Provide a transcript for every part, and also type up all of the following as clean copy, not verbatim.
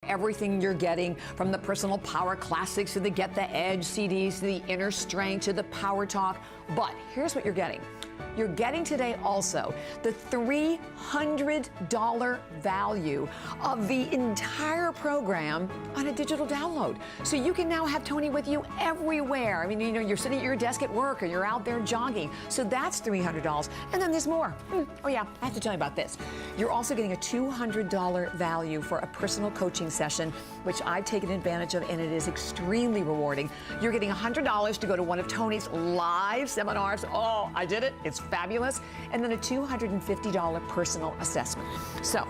everything you're getting, from the Personal Power Classics to the Get the Edge CDs to the Inner Strength to the Power Talk. But here's what you're getting. You're getting today also the $300 value of the entire program on a digital download. So you can now have Tony with you everywhere. I mean, you know, you're sitting at your desk at work or you're out there jogging. So that's $300. And then there's more. Oh yeah, I have to tell you about this. You're also getting a $200 value for a personal coaching session, which I've taken advantage of, and it is extremely rewarding. You're getting $100 to go to one of Tony's live seminars. Oh, I did it. It's fabulous. And then a $250 personal assessment. So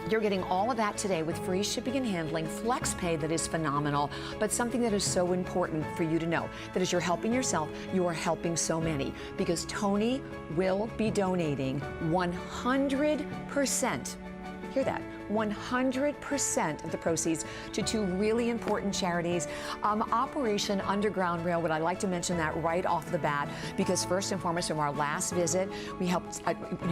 you're getting all of that today with free shipping and handling, flex pay that is phenomenal, but something that is so important for you to know, that as you're helping yourself, you are helping so many, because Tony will be donating 100%. Hear that? 100% of the proceeds to two really important charities. Operation Underground Railroad, I like to mention that right off the bat, because first and foremost, from our last visit, we helped,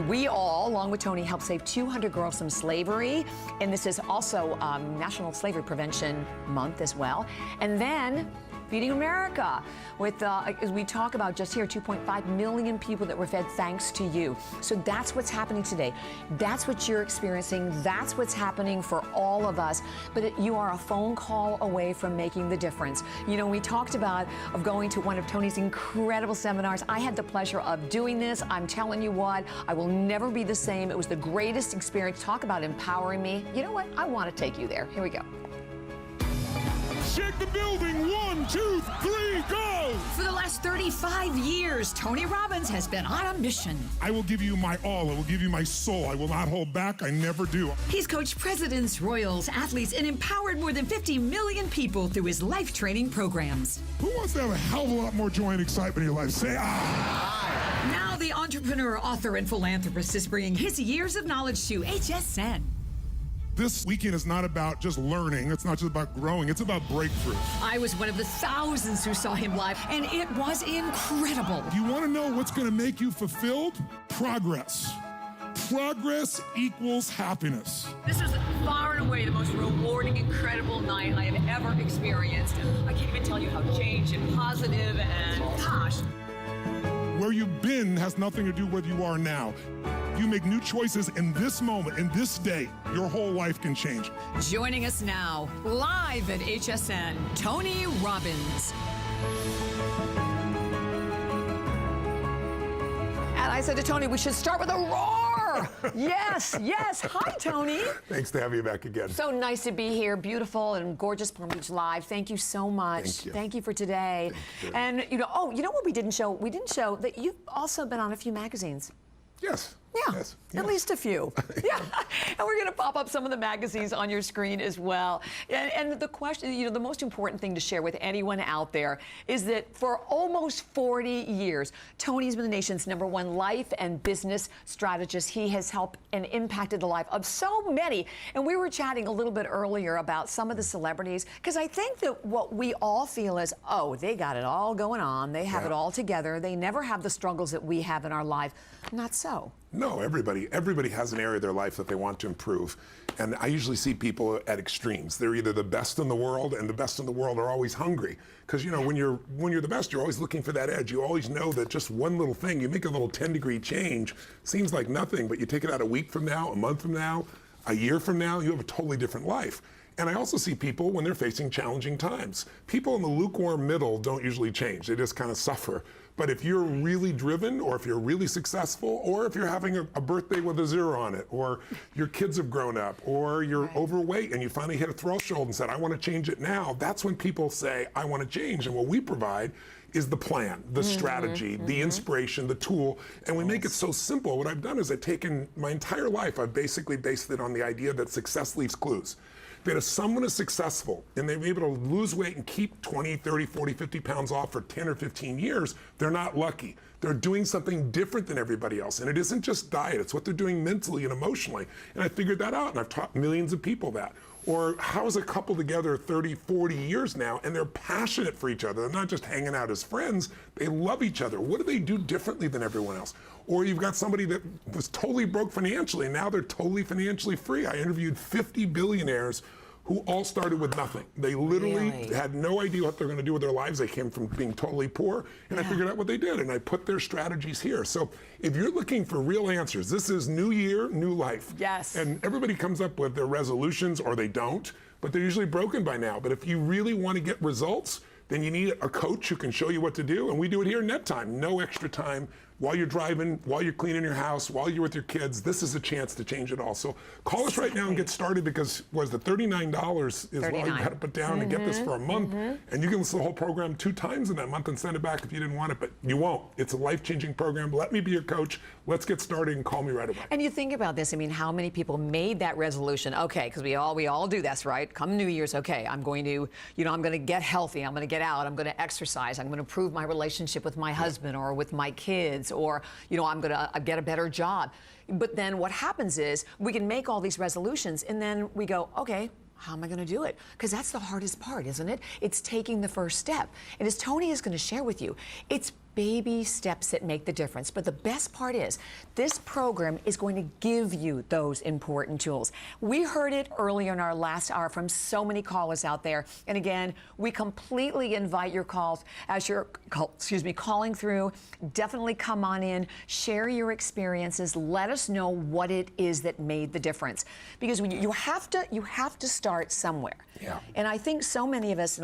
we all, along with Tony, helped save 200 girls from slavery. And this is also National Slavery Prevention Month as well. And then Feeding America, with, as we talk about just here, 2.5 million people that were fed thanks to you. So that's what's happening today. That's what you're experiencing. That's what's happening for all of us. But you are a phone call away from making the difference. You know, we talked about going to one of Tony's incredible seminars. I had the pleasure of doing this. I'm telling you what, I will never be the same. It was the greatest experience. Talk about empowering me. You know what? I want to take you there. Here we go. Shake the building. 1, 2, 3, go! For the last 35 years, Tony Robbins has been on a mission. I will give you my all. I will give you my soul. I will not hold back. I never do. He's coached presidents, royals, athletes, and empowered more than 50 million people through his life training programs. Who wants to have a hell of a lot more joy and excitement in your life? Say, ah! Now the entrepreneur, author, and philanthropist is bringing his years of knowledge to HSN. This weekend is not about just learning. It's not just about growing. It's about breakthrough. I was one of the thousands who saw him live, and it was incredible. You want to know what's going to make you fulfilled? Progress. Progress equals happiness. This was far and away the most rewarding, incredible night I have ever experienced. I can't even tell you how changed and positive and gosh. Where you've been has nothing to do with where you are now. You make new choices in this moment, in this day, your whole life can change. Joining us now, live at HSN, Tony Robbins. And I said to Tony, we should start with a roar. Yes, yes. Hi, Tony. Thanks to have you back again. So nice to be here. Beautiful and gorgeous Palm Beach Live. Thank you so much. Thank you. Thank you for today. Thank you. And, you know what we didn't show? We didn't show that you've also been on a few magazines. Yes. Yeah, Yes. at least a few. Yeah, and we're going to pop up some of the magazines on your screen as well. And the question, you know, the most important thing to share with anyone out there is that for almost 40 years, Tony's been the nation's #1 life and business strategist. He has helped and impacted the life of so many. And we were chatting a little bit earlier about some of the celebrities, because I think that what we all feel is, oh, they got it all going on. They have it all together. They never have the struggles that we have in our life. Not so. No, everybody has an area of their life that they want to improve. And I usually see people at extremes. They're either the best in the world, and the best in the world are always hungry. Because, you know, when you're the best, you're always looking for that edge. You always know that just one little thing, you make a little 10-degree change, seems like nothing, but you take it out a week from now, a month from now, a year from now, you have a totally different life. And I also see people when they're facing challenging times. People in the lukewarm middle don't usually change. They just kind of suffer. But if you're really driven, or if you're really successful, or if you're having a birthday with a 0 on it, or your kids have grown up, or you're overweight and you finally hit a threshold and said, I want to change it now, that's when people say, I want to change. And what we provide is the plan, the strategy, the inspiration, the tool, and we make it so simple. What I've done is I've taken my entire life, I've basically based it on the idea that success leaves clues. That if someone is successful and they're able to lose weight and keep 20, 30, 40, 50 pounds off for 10 or 15 years, they're not lucky. They're doing something different than everybody else. And it isn't just diet, it's what they're doing mentally and emotionally. And I figured that out, and I've taught millions of people that. Or how is a couple together 30, 40 years now, and they're passionate for each other. They're not just hanging out as friends, they love each other. What do they do differently than everyone else? Or you've got somebody that was totally broke financially, and now they're totally financially free. I interviewed 50 billionaires who all started with nothing. They literally Really? had no idea what they're going to do with their lives. They came from being totally poor, and I figured out what they did, and I put their strategies here. So if you're looking for real answers, this is new year, new life. Yes. And everybody comes up with their resolutions, or they don't, but they're usually broken by now. But if you really want to get results, then you need a coach who can show you what to do, and we do it here in net time, no extra time. While you're driving, while you're cleaning your house, while you're with your kids, this is a chance to change it all. So call us right now and get started, because was the $39 is all you got to put down to get this for a month, and you can listen to the whole program 2 times in that month and send it back if you didn't want it, but you won't. It's a life-changing program. Let me be your coach. Let's get started, and call me right away. And you think about this, I mean, how many people made that resolution? Okay, because we all do this, right? Come New Year's, okay, I'm going to, I'm going to get healthy, I'm going to get out, I'm going to exercise, I'm going to improve my relationship with my husband or with my kids, or, I'm going to get a better job. But then what happens is we can make all these resolutions, and then we go, okay, how am I going to do it? Because that's the hardest part, isn't it? It's taking the first step. And as Tony is going to share with you, it's baby steps that make the difference. But the best part is this program is going to give you those important tools. We heard it earlier in our last hour from so many callers out there. And again, we completely invite your calls as you're calling through. Definitely come on in, share your experiences, let us know what it is that made the difference. Because when you have to start somewhere. Yeah. And I think so many of us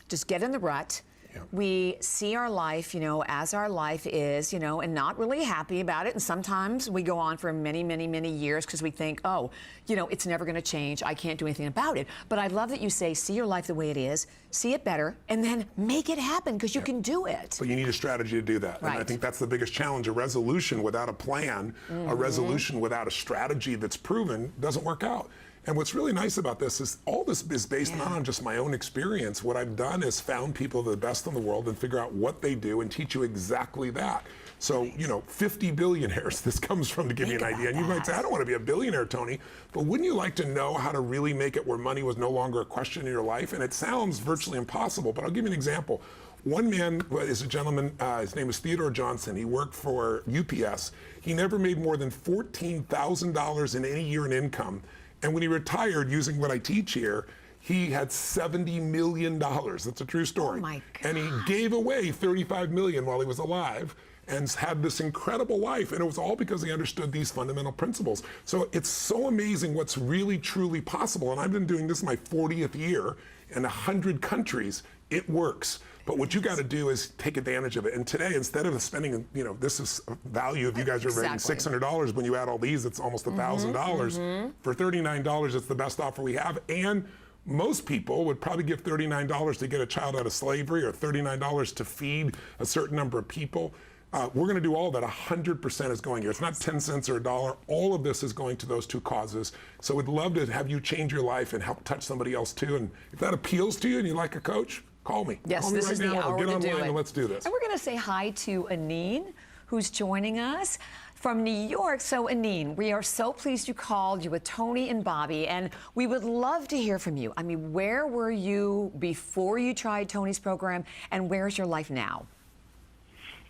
just get in the rut. We see our life, as our life is, and not really happy about it. And sometimes we go on for many, many, many years because we think, oh, it's never going to change. I can't do anything about it. But I love that you say, see your life the way it is, see it better, and then make it happen, because you can do it. But you need a strategy to do that. Right. And I think that's the biggest challenge. A resolution without a plan, a resolution without a strategy that's proven doesn't work out. And what's really nice about this is all this is based not on just my own experience. What I've done is found people that are the best in the world and figure out what they do and teach you exactly that. So, 50 billionaires this comes from, to give you an idea. And you might say, I don't want to be a billionaire, Tony, but wouldn't you like to know how to really make it where money was no longer a question in your life? And it sounds virtually impossible, but I'll give you an example. One man is a gentleman, his name is Theodore Johnson. He worked for UPS. He never made more than $14,000 in any year in income. And when he retired, using what I teach here, he had $70 million. That's a true story. Oh my God. And he gave away $35 million while he was alive and had this incredible life. And it was all because he understood these fundamental principles. So it's so amazing what's really, truly possible. And I've been doing this my 40th year in 100 countries. It works. But what you got to do is take advantage of it. And today, instead of spending, this is value. If you guys are rating $600, when you add all these, it's almost $1,000. For $39, it's the best offer we have. And most people would probably give $39 to get a child out of slavery, or $39 to feed a certain number of people. We're going to do all that. 100% is going here. It's not 10 cents or $1. All of this is going to those 2 causes. So we'd love to have you change your life and help touch somebody else too. And if that appeals to you and you like a coach, call me. Yes, call me this right is now, the hour or get to online do it. and let's do this. And we're going to say hi to Aneen, who's joining us from New York. So Aneen, we are so pleased you called. You with Tony and Bobby, and we would love to hear from you. I mean, where were you before you tried Tony's program, and where's your life now?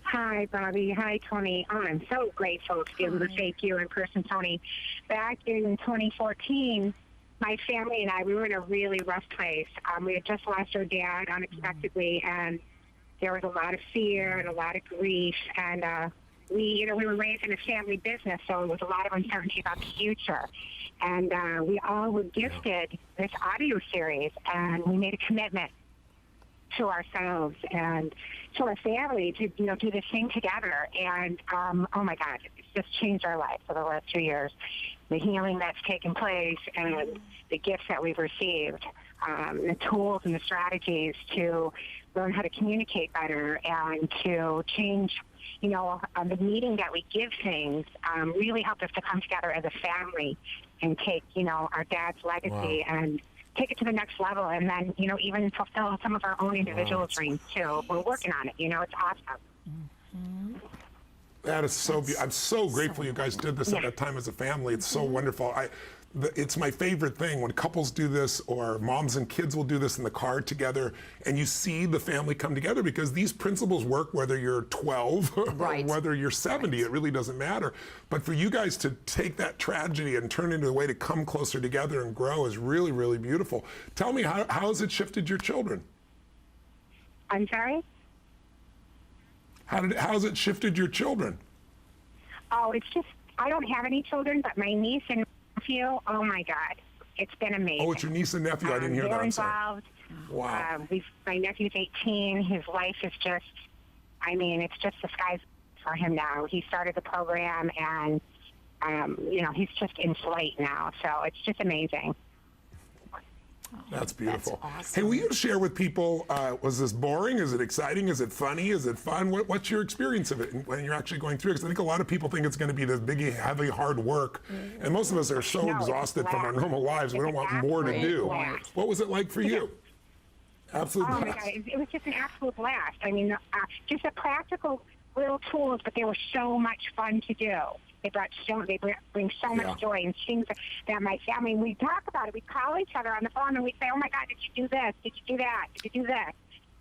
Hi, Bobby. Hi, Tony. Oh, I'm so grateful to be able to thank you in person, Tony. Back in 2014, my family and I, we were in a really rough place. We had just lost our dad unexpectedly, and there was a lot of fear and a lot of grief. And we were raised in a family business, so there was a lot of uncertainty about the future. And we all were gifted this audio series, and we made a commitment to ourselves and to our family to do this thing together. And oh my God, it's just changed our life for the last 2 years. The healing that's taken place and the gifts that we've received, the tools and the strategies to learn how to communicate better and to change, the meaning that we give things really helped us to come together as a family and take, our dad's legacy and take it to the next level, and then, even fulfill some of our own individual dreams too. We're working on it. It's awesome. That is so beautiful. I'm so grateful you guys did this at that time as a family. It's so wonderful. it's my favorite thing when couples do this, or moms and kids will do this in the car together, and you see the family come together, because these principles work whether you're 12 Right. or whether you're 70. It really doesn't matter. But for you guys to take that tragedy and turn it into a way to come closer together and grow is really, really beautiful. Tell me, how has it shifted your children? I'm sorry? How has it shifted your children? Oh, it's just, I don't have any children, but my niece and nephew, oh my God, it's been amazing. Oh, it's your niece and nephew. I didn't hear that. They're I'm sorry. involved. Wow. My nephew's 18. His life is just, I mean, it's just the sky's for him now. He started the program, and, you know, he's just in flight now. So it's just amazing. That's beautiful. That's awesome. Hey, will you share with people, was this boring? Is it exciting? Is it funny? Is it fun? What's your experience of it when you're actually going through it? Because I think a lot of people think it's going to be this big, heavy, hard work. And most of us are so No, it's exhausted from our blast. normal lives, we It's don't want an more to absolute do. blast. What was it like for you? Absolute Oh my blast. God, it was just an absolute blast. I mean, just the practical little tools, but they were so much fun to do. They bring so much Yeah. joy, and things that my family, we talk about it. We call each other on the phone and we say, "Oh my God, did you do this? Did you do that? Did you do this?"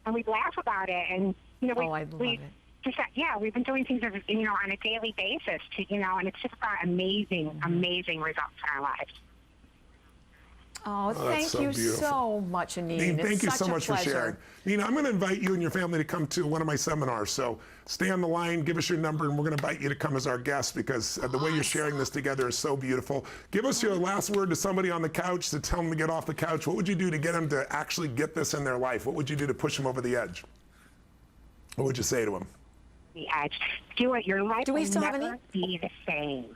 And we laugh about it. And you know, I love we it. just we've been doing things you know on a daily basis and it's just got amazing results in our lives. Oh, that's thank so you beautiful. so much, Anine. Nina, It's thank you such so a much for pleasure. sharing. Nina, I'm going to invite you and your family to come to one of my seminars. So stay on the line, give us your number, and we're going to invite you to come as our guest, because the way you're sharing this together is so beautiful. Give us your last word to somebody on the couch to tell them to get off the couch. What would you do to get them to actually get this in their life? What would you do to push them over the edge? What would you say to them? The edge. Do it. Your life Do we will still have never any? be the same.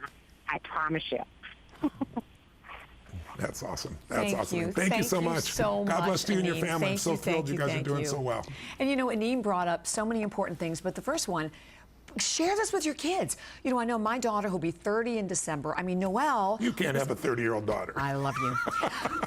I promise you. That's awesome. That's Thank awesome. you. Thank you so much. So God much, bless you and your Anine. family. I'm Thank so you, thrilled thank you guys are thank doing you. so well. And you know, Anine brought up so many important things, but the first one, share this with your kids. You know, I know my daughter who'll be 30 in December. I mean, Noelle. You can't have a 30-year-old daughter. I love you.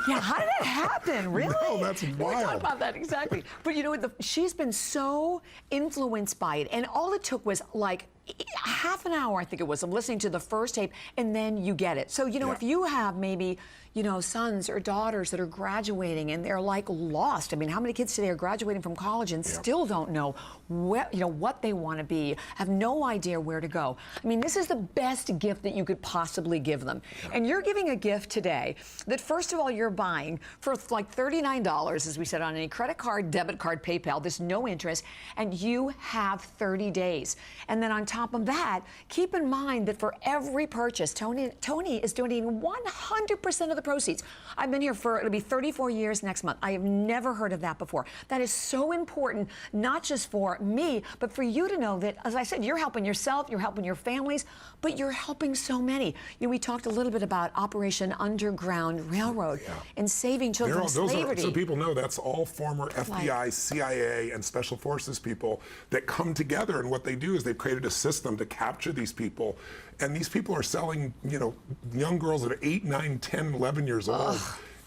Yeah, how did that happen? Really? No, that's We wild. talked about that, exactly. But you know what? She's been so influenced by it. And all it took was like half an hour, I think it was, of listening to the first tape, and then you get it. So, you know, Yeah. if you have maybe, you know, sons or daughters that are graduating and they're like lost. I mean, how many kids today are graduating from college and still don't know what they want to be, have no idea where to go? I mean, this is the best gift that you could possibly give them. And you're giving a gift today that, first of all, you're buying for like $39, as we said, on any credit card, debit card, PayPal. There's no interest, and you have 30 days. And then on top of that, keep in mind that for every purchase, Tony is donating 100% of the proceeds. I've been here for, it'll be 34 years next month. I have never heard of that before. That is so important, not just for me, but for you to know that, as I said, you're helping yourself, you're helping your families, but you're helping so many. You know, we talked a little bit about Operation Underground Railroad and saving children from slavery. So people know that's all former FBI, CIA, and Special Forces people that come together, and what they do is they've created a system to capture these people, and these people are selling, you know, young girls that are 8, 9, 10, 11 years old.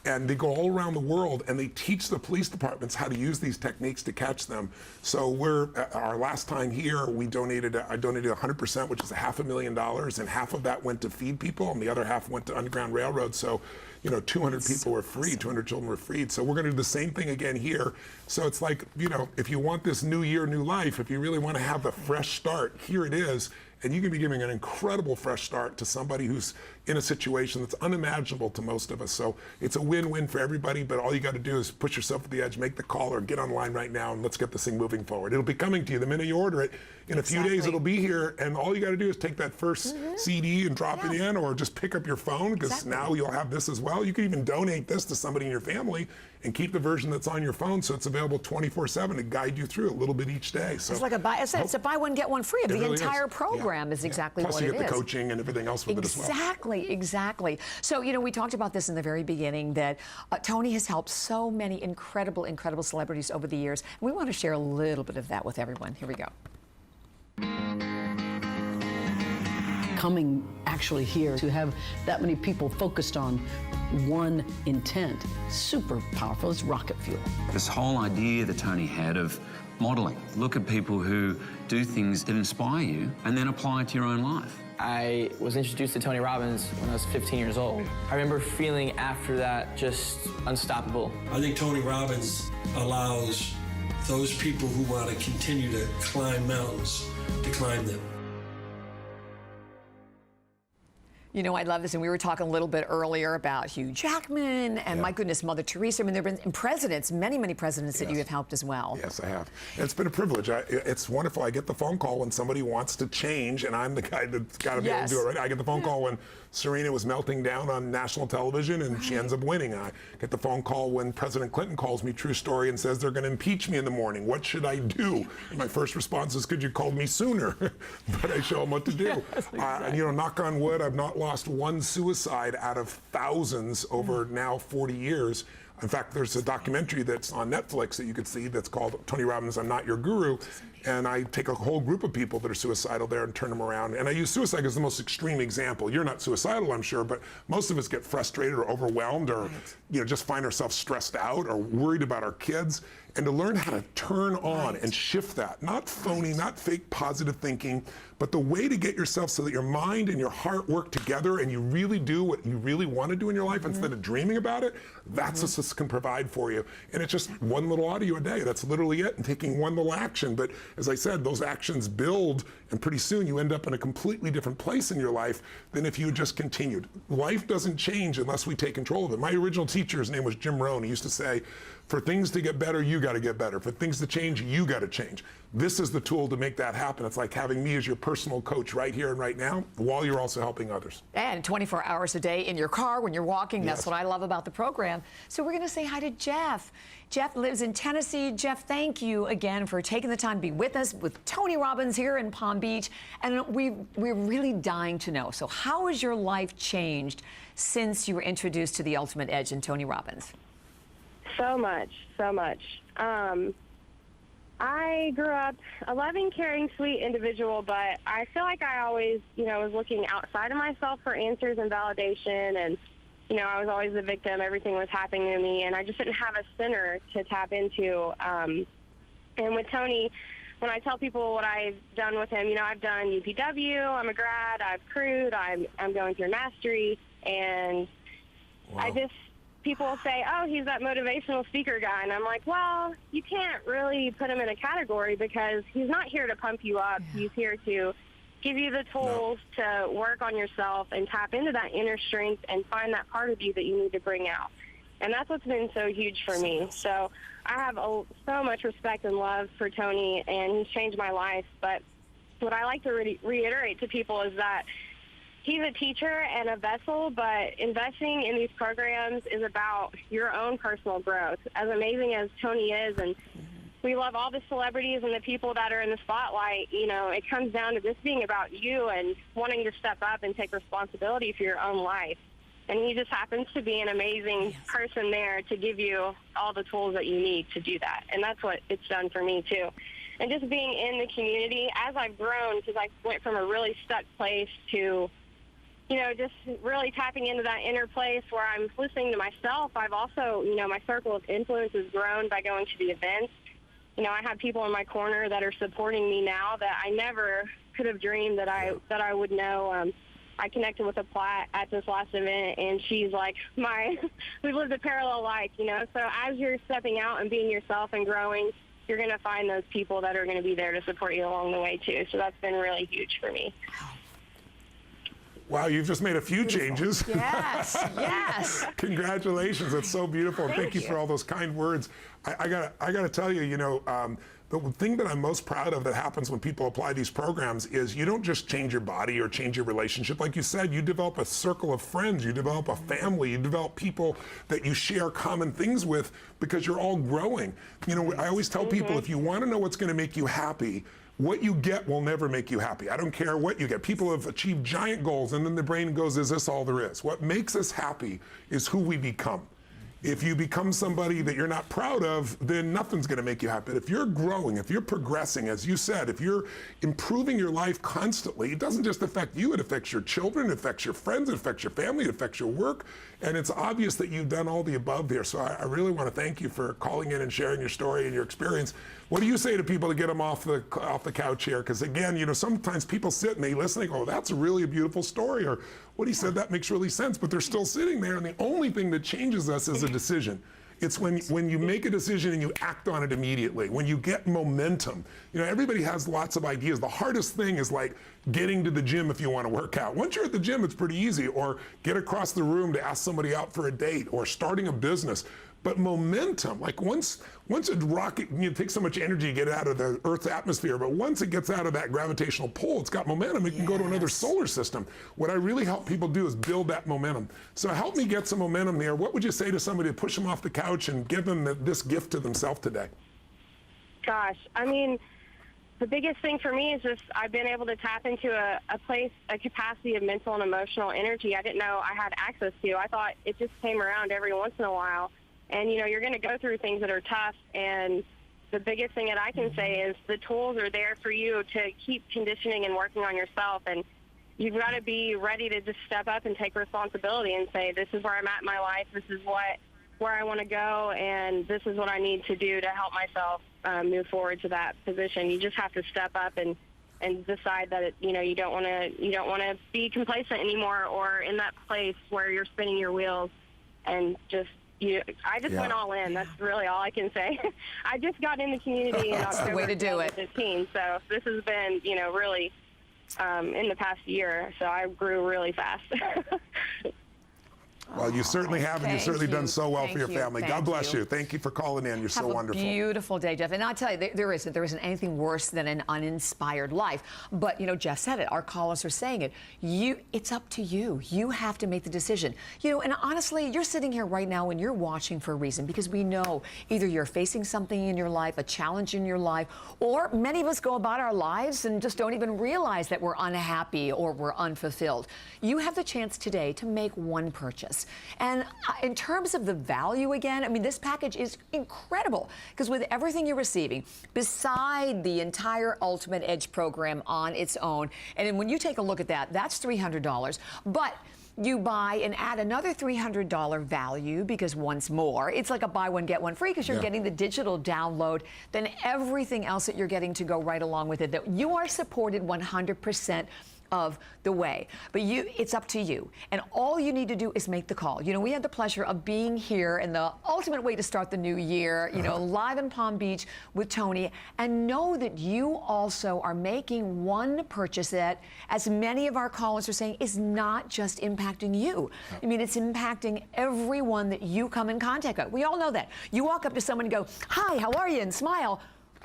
And they go all around the world, and they teach the police departments how to use these techniques to catch them. So our last time here, I donated 100%, which is $500,000, and half of that went to feed people, and the other half went to Underground Railroad. So, you know, 200 people were freed, 200 children were freed. So we're going to do the same thing again here. So it's like, you know, if you want this new year, new life, if you really want to have a fresh start, here it is. And you can be giving an incredible fresh start to somebody who's in a situation that's unimaginable to most of us. So it's a win-win for everybody, but all you got to do is push yourself to the edge, make the call, or get online right now, and let's get this thing moving forward. It'll be coming to you the minute you order it. In a few days, it'll be here, and all you got to do is take that first CD and drop it in, or just pick up your phone, because now you'll have this as well. You can even donate this to somebody in your family and keep the version that's on your phone, so it's available 24/7 to guide you through a little bit each day. So It's like it's a buy one, get one free. The really entire is. program is exactly Plus what it is. you get the coaching and everything else with it as well. Exactly. So, you know, we talked about this in the very beginning, that Tony has helped so many incredible celebrities over the years. And we want to share a little bit of that with everyone. Here we go. Coming actually here to have that many people focused on one intent, super powerful. It's rocket fuel. This whole idea that Tony had of modeling. Look at people who do things that inspire you and then apply it to your own life. I was introduced to Tony Robbins when I was 15 years old. I remember feeling after that just unstoppable. I think Tony Robbins allows those people who want to continue to climb mountains to climb them. You know, I love this, and we were talking a little bit earlier about Hugh Jackman and, my goodness, Mother Teresa. I mean, there have been presidents, many, many presidents that you have helped as well. Yes, I have. It's been a privilege. It's wonderful. I get the phone call when somebody wants to change, and I'm the guy that's got to be able to do it, right? I get the phone call when Serena was melting down on national television, and she ends up winning. I get the phone call when President Clinton calls me, true story, and says they're going to impeach me in the morning. What should I do? My first response is, could you call me sooner? But I show them what to do. And, you know, knock on wood, I've not lost one suicide out of thousands over now 40 years. In fact, there's a documentary that's on Netflix that you could see that's called Tony Robbins, I'm Not Your Guru. And I take a whole group of people that are suicidal there and turn them around. And I use suicide as the most extreme example. You're not suicidal, I'm sure, but most of us get frustrated or overwhelmed or you know, just find ourselves stressed out or worried about our kids. And to learn how to turn on and shift that, not phony, not fake positive thinking, but the way to get yourself so that your mind and your heart work together and you really do what you really want to do in your life instead of dreaming about it, that's what this can provide for you. And it's just one little audio a day. That's literally it, and taking one little action. But as I said, those actions build, and pretty soon you end up in a completely different place in your life than if you had just continued. Life doesn't change unless we take control of it. My original teacher, his name was Jim Rohn. He used to say, for things to get better, you got to get better. For things to change, you got to change. This is the tool to make that happen. It's like having me as your personal coach right here and right now, while you're also helping others. And 24 hours a day in your car when you're walking. That's what I love about the program. So we're going to say hi to Jeff. Jeff lives in Tennessee. Jeff, thank you again for taking the time to be with us with Tony Robbins here in Palm Beach. And we're really dying to know. So how has your life changed since you were introduced to the Ultimate Edge and Tony Robbins? So much, so much. I grew up a loving, caring, sweet individual, but I feel like I always, you know, was looking outside of myself for answers and validation, and, you know, I was always the victim. Everything was happening to me, and I just didn't have a center to tap into. And with Tony, when I tell people what I've done with him, you know, I've done UPW, I'm a grad, I've crewed, I'm going through mastery, and I just... People will say, oh, he's that motivational speaker guy. And I'm like, well, you can't really put him in a category because he's not here to pump you up. He's here to give you the tools to work on yourself and tap into that inner strength and find that part of you that you need to bring out. And that's what's been so huge for me. So I have so much respect and love for Tony, and he's changed my life. But what I like to reiterate to people is that he's a teacher and a vessel, but investing in these programs is about your own personal growth. As amazing as Tony is, and we love all the celebrities and the people that are in the spotlight, you know, it comes down to this being about you and wanting to step up and take responsibility for your own life. And he just happens to be an amazing person there to give you all the tools that you need to do that. And that's what it's done for me, too. And just being in the community, as I've grown, because I went from a really stuck place to, you know, just really tapping into that inner place where I'm listening to myself. I've also, you know, my circle of influence has grown by going to the events. You know, I have people in my corner that are supporting me now that I never could have dreamed that I would know. I connected with a Platt at this last event, and she's like we've lived a parallel life, you know. So as you're stepping out and being yourself and growing, you're going to find those people that are going to be there to support you along the way, too. So that's been really huge for me. Wow, you've just made a few changes. Yes, yes. Congratulations, that's so beautiful. Thank you for all those kind words. I gotta tell you, you know, the thing that I'm most proud of that happens when people apply these programs is you don't just change your body or change your relationship. Like you said, you develop a circle of friends, you develop a family, you develop people that you share common things with because you're all growing. You know, I always tell people, if you want to know what's going to make you happy, what you get will never make you happy. I don't care what you get. People have achieved giant goals, and then the brain goes, is this all there is? What makes us happy is who we become. If you become somebody that you're not proud of, then nothing's going to make you happy. But if you're growing, if you're progressing, as you said, if you're improving your life constantly, it doesn't just affect you, it affects your children, it affects your friends, it affects your family, it affects your work. And it's obvious that you've done all the above here. So I really want to thank you for calling in and sharing your story and your experience. What do you say to people to get them off the couch here? Because again, you know, sometimes people sit and they listen and they go, that's really a beautiful story, or what he said, that makes really sense, but they're still sitting there, and the only thing that changes us is a decision. It's when you make a decision and you act on it immediately, when you get momentum. You know, everybody has lots of ideas. The hardest thing is like getting to the gym if you want to work out. Once you're at the gym, it's pretty easy, or get across the room to ask somebody out for a date, or starting a business. But momentum, like once a rocket, you know, it takes so much energy to get out of the Earth's atmosphere, but once it gets out of that gravitational pull, it's got momentum, it can go to another solar system. What I really help people do is build that momentum. So help me get some momentum there. What would you say to somebody to push them off the couch and give them this gift to themselves today? Gosh, I mean, the biggest thing for me is just I've been able to tap into a capacity of mental and emotional energy I didn't know I had access to. I thought it just came around every once in a while. And, you know, you're going to go through things that are tough, and the biggest thing that I can say is the tools are there for you to keep conditioning and working on yourself, and you've got to be ready to just step up and take responsibility and say, this is where I'm at in my life, this is where I want to go, and this is what I need to do to help myself move forward to that position. You just have to step up and decide that you don't want to be complacent anymore, or in that place where you're spinning your wheels, and just I just went all in. That's really all I can say. I just got in the community in October the way to do it. 2015, so this has been, really in the past year. So I grew really fast. Well, you certainly have, and you've certainly done so well Thank for your you. family. Thank God bless you. you. Thank you for calling in. You're so Have a wonderful. Beautiful day, Jeff. And I'll tell you, there isn't anything worse than an uninspired life. But, Jeff said it. Our callers are saying it. It's up to you. You have to make the decision. And honestly, you're sitting here right now and you're watching for a reason, because we know either you're facing something in your life, a challenge in your life, or many of us go about our lives and just don't even realize that we're unhappy or we're unfulfilled. You have the chance today to make one purchase. And in terms of the value, again, I mean, this package is incredible, because with everything you're receiving, beside the entire Ultimate Edge program on its own, and then when you take a look at that, that's $300. But you buy and add another $300 value, because once more, it's like a buy one, get one free, because you're getting the digital download, then everything else that you're getting to go right along with it, that you are supported 100% of the way. But it's up to you. And all you need to do is make the call. We had the pleasure of being here in the ultimate way to start the new year, live in Palm Beach with Tony, and know that you also are making one purchase that, as many of our callers are saying, is not just impacting you. I mean, it's impacting everyone that you come in contact with. We all know that. You walk up to someone and go, hi, how are you? And smile.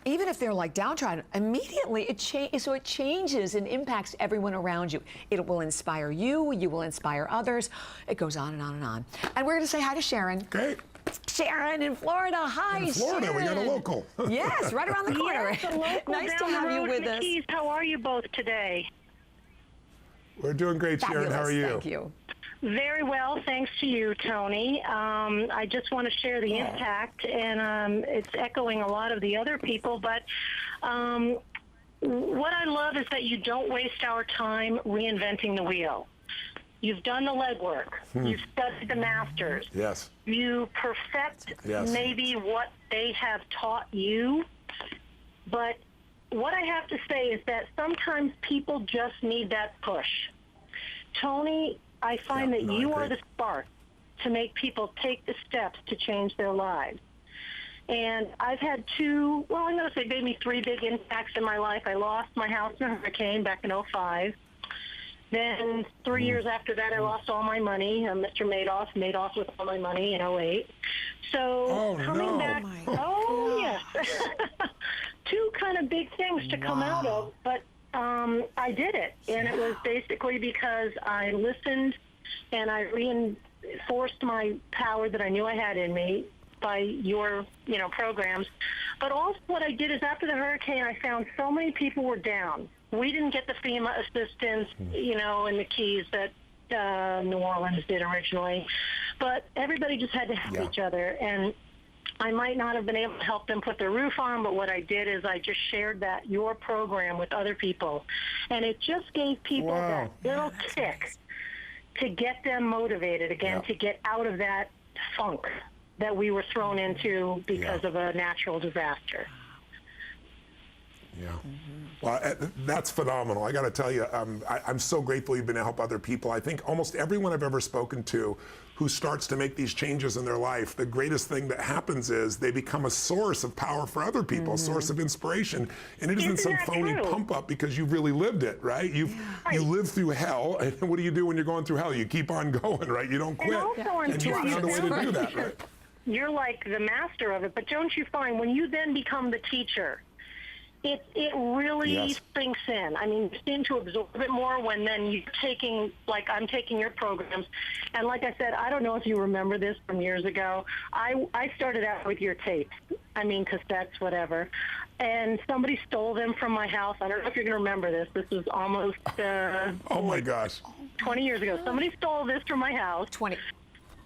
Even if they're like downtrodden, immediately it changes and impacts everyone around you. It will inspire you. You will inspire others. It goes on and on and on. And we're going to say hi to Sharon. Great. Sharon in Florida. Hi, in Florida, Sharon. We got a local. Yes, right around the corner. Yes, a local nice to down have the you road with in the us. Keys. How are you both today? We're doing great, Sharon. Fabulous. How are you? Thank you. Very well, thanks to you, Tony. I just want to share the impact, and it's echoing a lot of the other people, but what I love is that you don't waste our time reinventing the wheel. You've done the legwork. You've studied the masters. Yes. You perfect maybe what they have taught you, but what I have to say is that sometimes people just need that push. Tony, I find that you are the spark to make people take the steps to change their lives. And I've had I'm going to say maybe three big impacts in my life. I lost my house in a hurricane back in 2005. Then 3 years after that, I lost all my money. Mr. Madoff made off with all my money in 2008. So coming back, yes. Two kind of big things to come out of, but I did it, and it was basically because I listened and I reinforced my power that I knew I had in me by your, programs. But also what I did is after the hurricane, I found so many people were down. We didn't get the FEMA assistance, in the Keys that New Orleans did originally. But everybody just had to help each other. And I might not have been able to help them put their roof on, but what I did is I just shared your program with other people. And it just gave people that little kick to get them motivated again, to get out of that funk that we were thrown into because of a natural disaster. Yeah. Well, that's phenomenal. I got to tell you, I'm so grateful you've been able to help other people. I think almost everyone I've ever spoken to who starts to make these changes in their life, the greatest thing that happens is they become a source of power for other people, a source of inspiration. And it isn't some phony pump up because you've really lived it, right? You live through hell, and what do you do when you're going through hell? You keep on going, right? You don't quit. And you found a way to do that, right? You're like the master of it, but don't you find when you then become the teacher, it really sinks in. I mean, you seem to absorb it more when then you're taking, like I'm taking your programs. And like I said, I don't know if you remember this from years ago. I started out with your tapes. I mean, cassettes, whatever. And somebody stole them from my house. I don't know if you're going to remember this. This was almost... oh, my gosh. 20 years ago. Somebody stole this from my house. 20.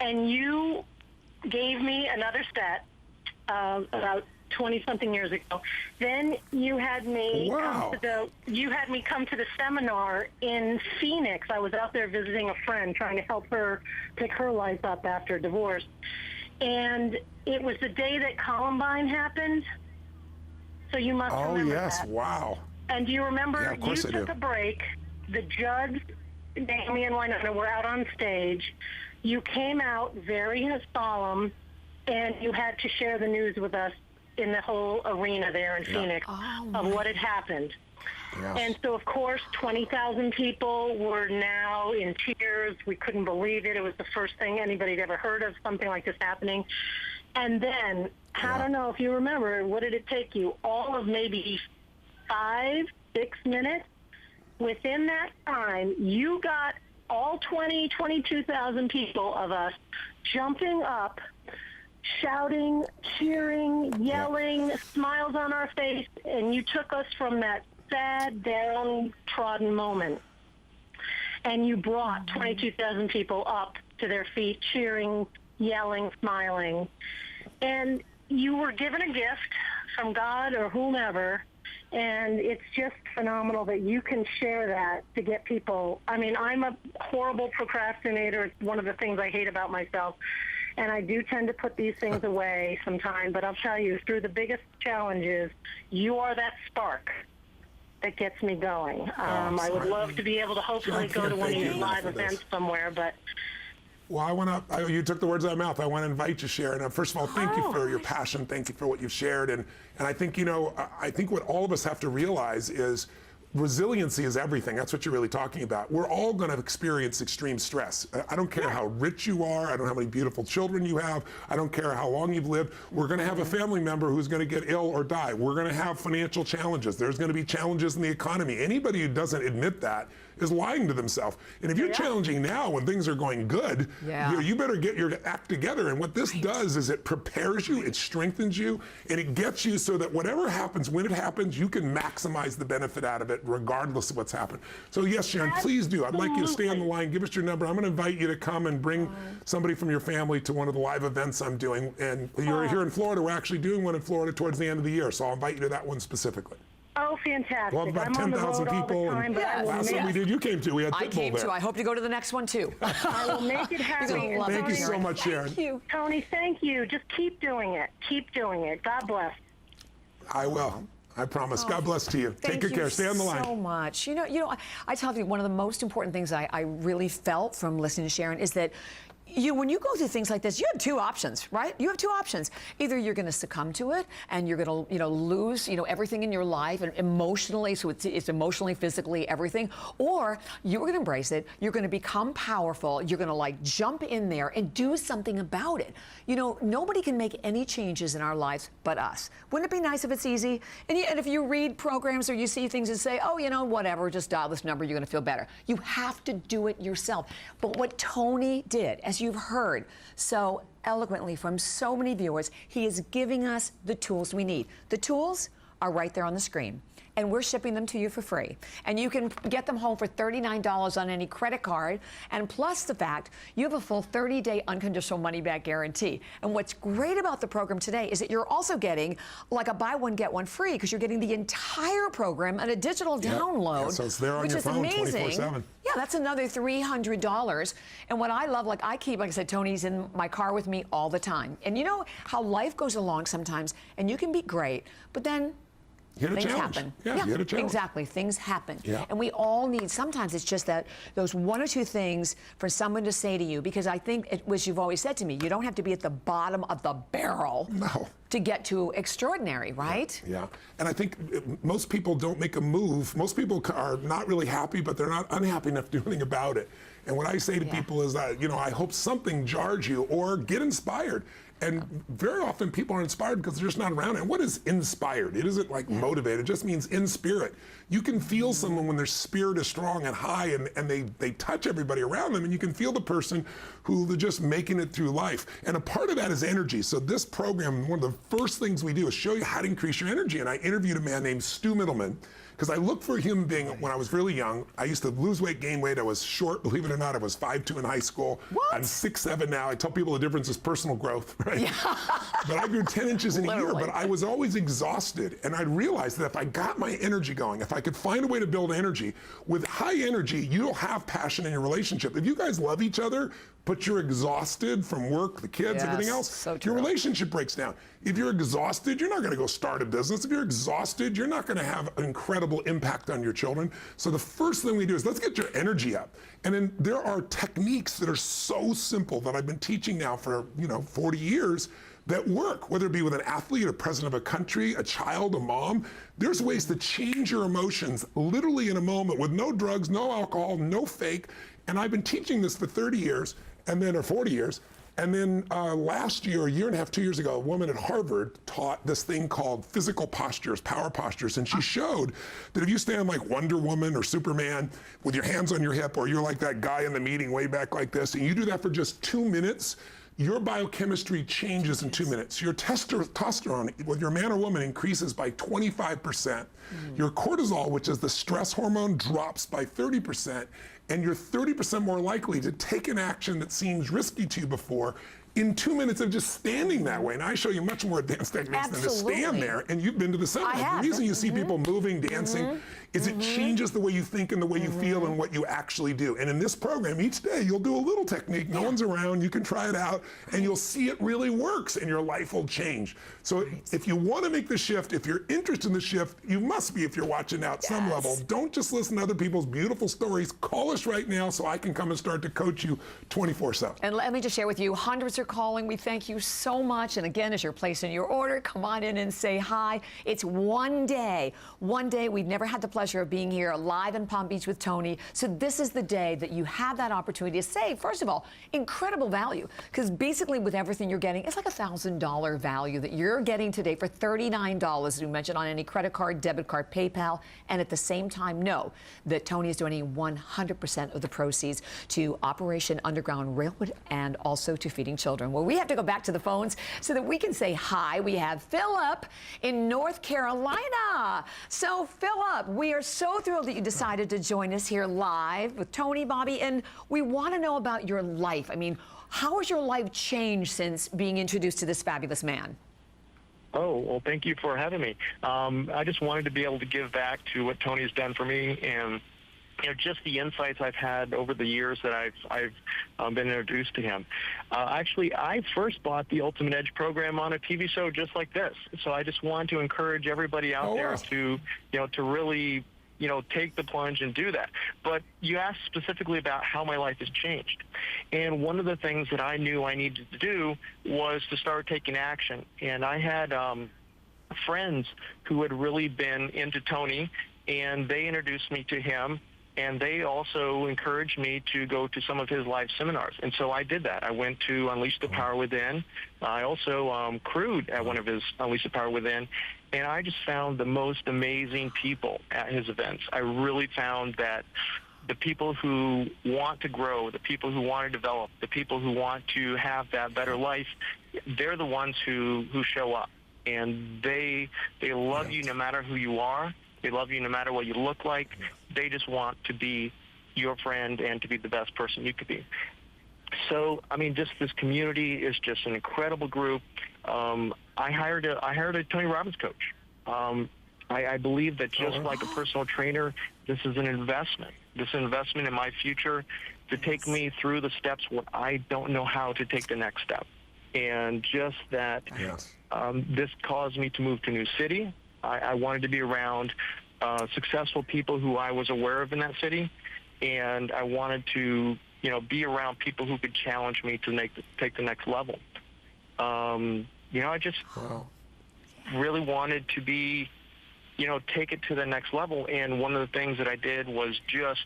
And you gave me another set about 20-something years ago. Then you had me come to the seminar in Phoenix. I was out there visiting a friend, trying to help her pick her life up after divorce. And it was the day that Columbine happened. So you must remember that. Wow. And do you remember you took a break? The judge, Naomi and Winona, were out on stage. You came out very solemn, and you had to share the news with us in the whole arena there in Phoenix of what had happened. Yes. And so, of course, 20,000 people were now in tears. We couldn't believe it. It was the first thing anybody had ever heard of, something like this happening. And then, I don't know if you remember, what did it take you? All of maybe 5-6 minutes? Within that time, you got all 22,000 people of us jumping up, shouting, cheering, yelling, smiles on our face, and you took us from that sad, downtrodden moment, and you brought 22,000 people up to their feet, cheering, yelling, smiling, and you were given a gift from God or whomever, and it's just phenomenal that you can share that to get people. I mean, I'm a horrible procrastinator. It's one of the things I hate about myself. And I do tend to put these things away sometime, but I'll tell you, through the biggest challenges, you are that spark that gets me going. I would love to be able to hopefully go to one of your live events somewhere, but... Well, you took the words out of my mouth. I want to invite you, Sharon. First of all, thank you for your passion. Thank you for what you've shared. And I think, I think what all of us have to realize is resiliency is everything. That's what you're really talking about. We're all going to experience extreme stress. I don't care how rich you are. I don't know how many beautiful children you have. I don't care how long you've lived. We're going to have a family member who's going to get ill or die. We're going to have financial challenges. There's going to be challenges in the economy. Anybody who doesn't admit that is lying to themselves. And if you're challenging now when things are going good, you better get your act together. And what this does is it prepares you, it strengthens you, and it gets you so that whatever happens, when it happens, you can maximize the benefit out of it regardless of what's happened. So yes, Sharon, please do. I'd like you to stay on the line. Give us your number. I'm going to invite you to come and bring somebody from your family to one of the live events I'm doing. And you're here in Florida. We're actually doing one in Florida towards the end of the year. So I'll invite you to that one specifically. Oh, fantastic. Well, about 10,000 people. And last one we did, you came to. We had Pitbull there. I came to. I hope to go to the next one, too. I will make it happen. Thank you so much, Sharon. Thank you. Tony, thank you. Just keep doing it. Keep doing it. God bless. I will. I promise. God bless to you. Take good care. Stay on the line. So much. I tell you, one of the most important things I really felt from listening to Sharon is that when you go through things like this, you have two options, right? You have two options. Either you're going to succumb to it and you're going to, lose, everything in your life and emotionally, so it's emotionally, physically, everything, or you're going to embrace it. You're going to become powerful. You're going to jump in there and do something about it. Nobody can make any changes in our lives but us. Wouldn't it be nice if it's easy? And if you read programs or you see things and say, oh, whatever, just dial this number, you're going to feel better. You have to do it yourself. But what Tony did, as you've heard so eloquently from so many viewers, he is giving us the tools we need. The tools are right there on the screen. and we're shipping them to you for free. And you can get them home for $39 on any credit card, and plus the fact you have a full 30-day unconditional money-back guarantee. And what's great about the program today is that you're also getting like a buy one, get one free, because you're getting the entire program and a digital download, Yeah, so it's there on which your is phone amazing. 24/7. Yeah, that's another $300. And what I love, like I said, Tony's in my car with me all the time. And you know how life goes along sometimes, and you can be great, but then things happen. Yeah, you had a challenge. Exactly. Things happen. Yeah. And we all need, sometimes it's just that those one or two things for someone to say to you, because I think it was, you've always said to me, you don't have to be at the bottom of the barrel to get to extraordinary, right? Yeah. And I think most people don't make a move. Most people are not really happy, but they're not unhappy enough to do anything about it. And what I say to people is that, you know, I hope something jars you, or get inspired. And very often people are inspired because they're just not around. And what is inspired? It isn't like motivated. It just means in spirit. You can feel someone when their spirit is strong and high, and they touch everybody around them, and you can feel the person who they're just making it through life. And a part of that is energy. So this program, one of the first things we do is show you how to increase your energy. And I interviewed a man named Stu Middleman, because I looked for a human being when I was really young. I used to lose weight, gain weight. I was short, believe it or not. I was 5'2" in high school. What? I'm 6'7" now. I tell people the difference is personal growth, right? Yeah. But I grew 10 inches in a year, but I was always exhausted. And I realized that if I got my energy going, if I could find a way to build energy, with high energy, you'll have passion in your relationship. If you guys love each other, but you're exhausted from work, the kids, everything else, your relationship breaks down. If you're exhausted, you're not going to go start a business. If you're exhausted, you're not going to have an incredible impact on your children. So the first thing we do is let's get your energy up. And then there are techniques that are so simple that I've been teaching now for 40 years that work, whether it be with an athlete, a president of a country, a child, a mom. There's ways to change your emotions literally in a moment with no drugs, no alcohol, no fake. And I've been teaching this for 30 years, or 40 years. And then last year, a year and a half, 2 years ago, a woman at Harvard taught this thing called physical postures, power postures. And she showed that if you stand like Wonder Woman or Superman with your hands on your hip, or you're like that guy in the meeting way back like this, and you do that for just 2 minutes, your biochemistry changes in 2 minutes. Your testosterone, whether you're a man or woman, increases by 25%. Your cortisol, which is the stress hormone, drops by 30%. And you're 30% more likely to take an action that seems risky to you before in 2 minutes of just standing that way. And I show you much more advanced techniques than to stand there. And you've been to the seminar. The reason you see people moving, dancing, is it changes the way you think and the way you feel and what you actually do. And in this program, each day you'll do a little technique. No one's around. You can try it out, and you'll see it really works, and your life will change. So if you want to make the shift, if you're interested in the shift, you must be if you're watching now at some level. Don't just listen to other people's beautiful stories. Call us right now so I can come and start to coach you 24/7. And let me just share with you, hundreds are calling. We thank you so much. And again, as you're placing your order, come on in and say hi. It's one day. One day. We've never had the pleasure of being here live in Palm Beach with Tony. So this is the day that you have that opportunity to save, first of all, incredible value. Because basically with everything you're getting, it's like $1,000 value that you're getting today for $39, as we mentioned, on any credit card, debit card, PayPal. And at the same time, know that Tony is donating 100% of the proceeds to Operation Underground Railroad and also to Feeding Children. Well, we have to go back to the phones so that we can say hi. We have Philip in North Carolina. So Philip, we are so thrilled that you decided to join us here live with Tony, Bobby, and we want to know about your life. I mean, how has your life changed since being introduced to this fabulous man? Oh, well, thank you for having me. I just wanted to be able to give back to what Tony's done for me, and just the insights I've had over the years that I've been introduced to him. Actually, I first bought the Ultimate Edge program on a TV show just like this. So I just want to encourage everybody out there to, to really, take the plunge and do that. But you asked specifically about how my life has changed. And one of the things that I knew I needed to do was to start taking action. And I had friends who had really been into Tony, and they introduced me to him. And they also encouraged me to go to some of his live seminars. And so I did that. I went to Unleash the Power Within. I also crewed at one of his Unleash the Power Within. And I just found the most amazing people at his events. I really found that the people who want to grow, the people who want to develop, the people who want to have that better life, they're the ones who show up. And they love you no matter who you are. They love you no matter what you look like. They just want to be your friend and to be the best person you could be. So, I mean, just this community is just an incredible group. I hired a Tony Robbins coach. I believe that just like a personal trainer, this is an investment. This is an investment in my future to take me through the steps when I don't know how to take the next step. And just that, this caused me to move to a new city. I wanted to be around successful people who I was aware of in that city, and I wanted to, you know, be around people who could challenge me to take the next level. You know, I just really wanted to be, you know, take it to the next level. And one of the things that I did was just,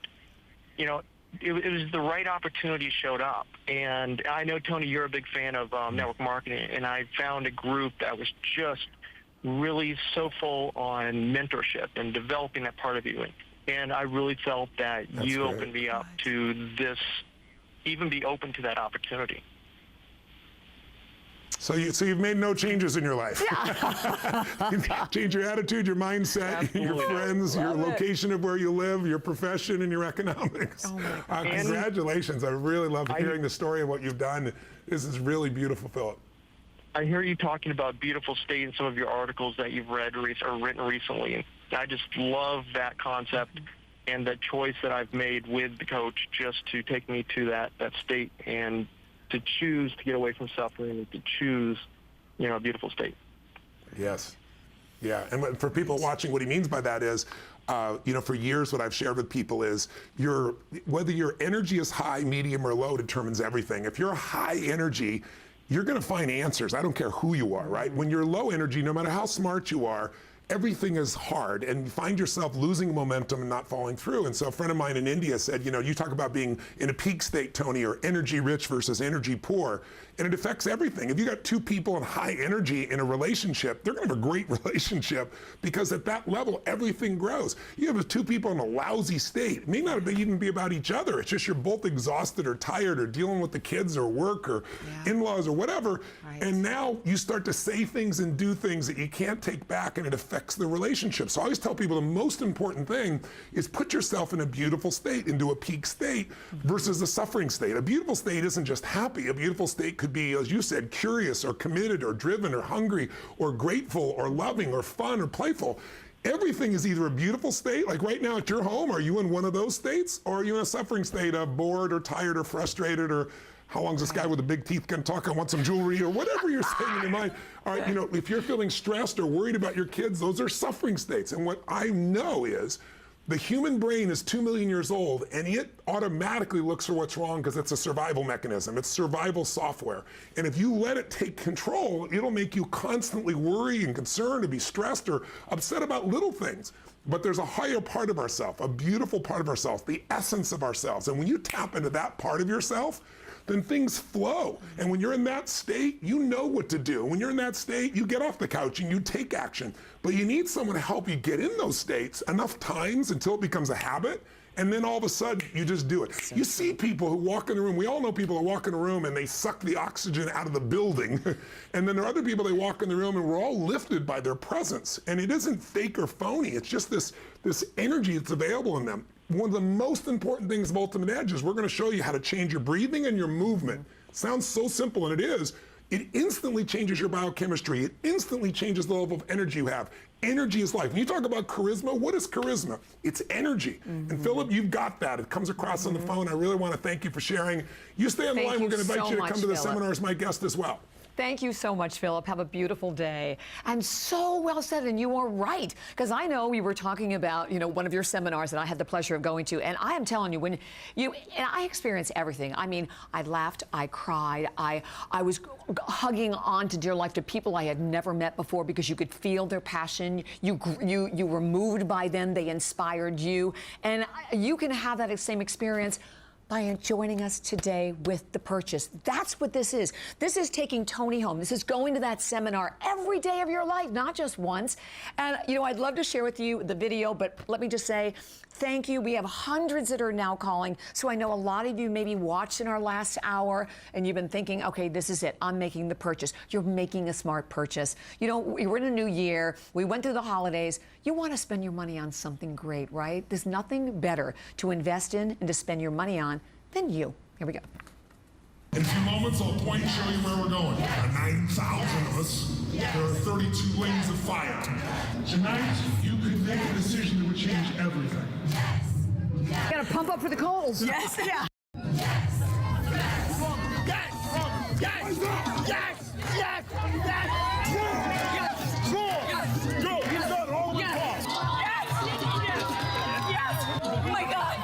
you know, it was the right opportunity showed up. And I know, Tony, you're a big fan of network marketing, and I found a group that was just really so full on mentorship and developing that part of you. And I really felt that you opened me up to this, even be open to that opportunity. So you've made no changes in your life. Yeah. You've changed your attitude, your mindset, your friends, your location of where you live, your profession, and your economics. Oh my God. Congratulations. I really love hearing the story of what you've done. This is really beautiful, Philip. I hear you talking about beautiful state in some of your articles that you've read or written recently. And I just love that concept and that choice that I've made with the coach just to take me to that state and to choose to get away from suffering and to choose, you know, a beautiful state. Yes. Yeah. And for people watching, what he means by that is, you know, for years what I've shared with people is whether your energy is high, medium, or low determines everything. If you're high energy, you're going to find answers. I don't care who you are, right? When you're low energy, no matter how smart you are, everything is hard, and you find yourself losing momentum and not following through. And so a friend of mine in India said, you know, you talk about being in a peak state, Tony, or energy rich versus energy poor, and it affects everything. If you got two people in high energy in a relationship, they're gonna have a great relationship because at that level, everything grows. You have two people in a lousy state. It may not even be about each other. It's just you're both exhausted or tired or dealing with the kids or work or in-laws or whatever. Right. And now you start to say things and do things that you can't take back, and it affects the relationship. So I always tell people the most important thing is put yourself in a beautiful state, into a peak state versus a suffering state. A beautiful state isn't just happy. A beautiful state could be, as you said, curious or committed or driven or hungry or grateful or loving or fun or playful. Everything is either a beautiful state, like right now at your home, are you in one of those states, or are you in a suffering state of bored or tired or frustrated, or how long's this guy with the big teeth gonna talk? I want some jewelry, or whatever you're saying in your mind. All right, you know, if you're feeling stressed or worried about your kids, those are suffering states. And what I know is the human brain is 2 million years old, and it automatically looks for what's wrong because it's a survival mechanism. It's survival software. And if you let it take control, it'll make you constantly worry and concerned and be stressed or upset about little things. But there's a higher part of ourselves, a beautiful part of ourselves, the essence of ourselves. And when you tap into that part of yourself, then things flow. And when you're in that state, you know what to do. When you're in that state, you get off the couch and you take action. But you need someone to help you get in those states enough times until it becomes a habit. And then all of a sudden, you just do it. You see people who walk in the room. We all know people who walk in a room and they suck the oxygen out of the building. And then there are other people, they walk in the room and we're all lifted by their presence. And it isn't fake or phony. It's just this energy that's available in them. One of the most important things of Ultimate Edge is we're going to show you how to change your breathing and your movement. Sounds so simple, and it is. It instantly changes your biochemistry. It instantly changes the level of energy you have. Energy is life. When you talk about charisma, what is charisma? It's energy. And Philip, you've got that. It comes across on the phone. I really want to thank you for sharing. You stay on the line. We're going to invite you to come to the seminar as my guest as well. Thank you so much, Philip. Have a beautiful day. And so well said, and you are right. Because I know we were talking about, you know, one of your seminars that I had the pleasure of going to, and I am telling you, and I experienced everything. I mean, I laughed, I cried, I was hugging on to dear life to people I had never met before because you could feel their passion. You were moved by them. They inspired you. And you can have that same experience by joining us today with the purchase. That's what this is. This is taking Tony home. This is going to that seminar every day of your life, not just once. And, you know, I'd love to share with you the video, but let me just say thank you. We have hundreds that are now calling. So I know a lot of you maybe watched in our last hour and you've been thinking, okay, this is it. I'm making the purchase. You're making a smart purchase. You know, we're in a new year. We went through the holidays. You want to spend your money on something great, right? There's nothing better to invest in and to spend your money on than you. Here we go. In a few moments, I'll point and show you where we're going. There are 9,000 of us. There are 32 lanes of fire. Tonight, you could make a decision that would change everything. Yes. Got to pump up for the Coles. Yes. Yeah. Yes. Yes. Yes. Yes. Yes. Yes. Yes. Go. Go. He's got all the Yes. Yes. Yes. Oh my God.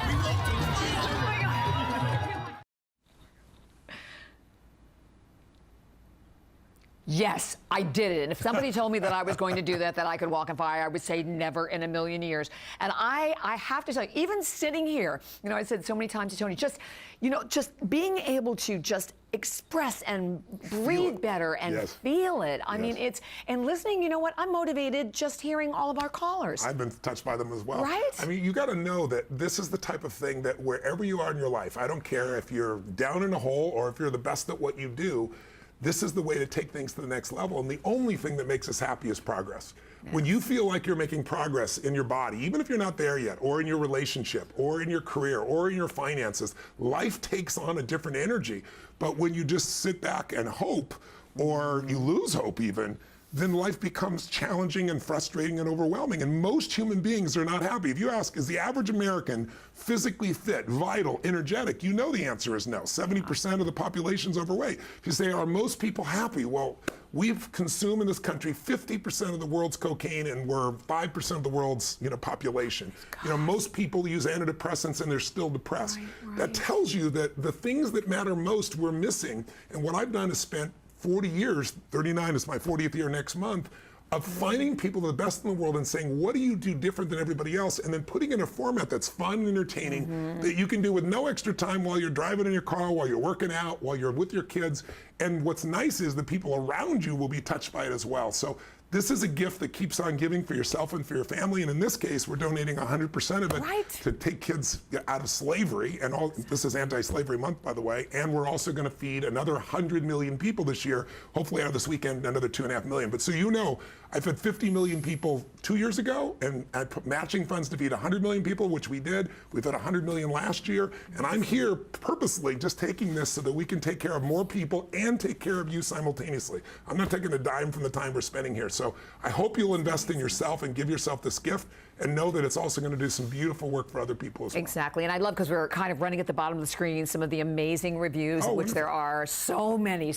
Yes, I did it. And if somebody told me that I was going to do that I could walk on fire, I would say never in a million years. And I have to tell you, even sitting here, you know, I said so many times to Tony, just, you know, just being able to just express and breathe better and feel it. I mean, it's, and listening, you know what, I'm motivated just hearing all of our callers. I've been touched by them as well. Right? I mean, you got to know that this is the type of thing that wherever you are in your life, I don't care if you're down in a hole or if you're the best at what you do, this is the way to take things to the next level. And the only thing that makes us happy is progress. Yes. When you feel like you're making progress in your body, even if you're not there yet, or in your relationship, or in your career, or in your finances, life takes on a different energy. But when you just sit back and hope, or you lose hope even, then life becomes challenging and frustrating and overwhelming. And most human beings are not happy. If you ask, is the average American physically fit, vital, energetic? You know the answer is no. 70% of the population's overweight. If you say, are most people happy? Well, we've consumed in this country 50% of the world's cocaine, and we're 5% of the world's, you know, population. You know, most people use antidepressants and they're still depressed. Right. That tells you that the things that matter most we're missing. And what I've done is spent 40 years, 39 is my 40th year next month, of finding people the best in the world and saying, what do you do different than everybody else? And then putting in a format that's fun and entertaining that you can do with no extra time while you're driving in your car, while you're working out, while you're with your kids. And what's nice is the people around you will be touched by it as well. So this is a gift that keeps on giving for yourself and for your family. And in this case, we're donating 100% of it to take kids out of slavery. And all this is Anti-Slavery Month, by the way. And we're also going to feed another 100 million people this year. Hopefully out of this weekend, another 2.5 million. But so you know, I fed 50 million people 2 years ago, and I put matching funds to feed 100 million people, which we did. We fed 100 million last year. And I'm here purposely just taking this so that we can take care of more people and take care of you simultaneously. I'm not taking a dime from the time we're spending here. So I hope you'll invest in yourself and give yourself this gift, and know that it's also going to do some beautiful work for other people as well. Exactly. And I love, because we're kind of running at the bottom of the screen, some of the amazing reviews, which there are so many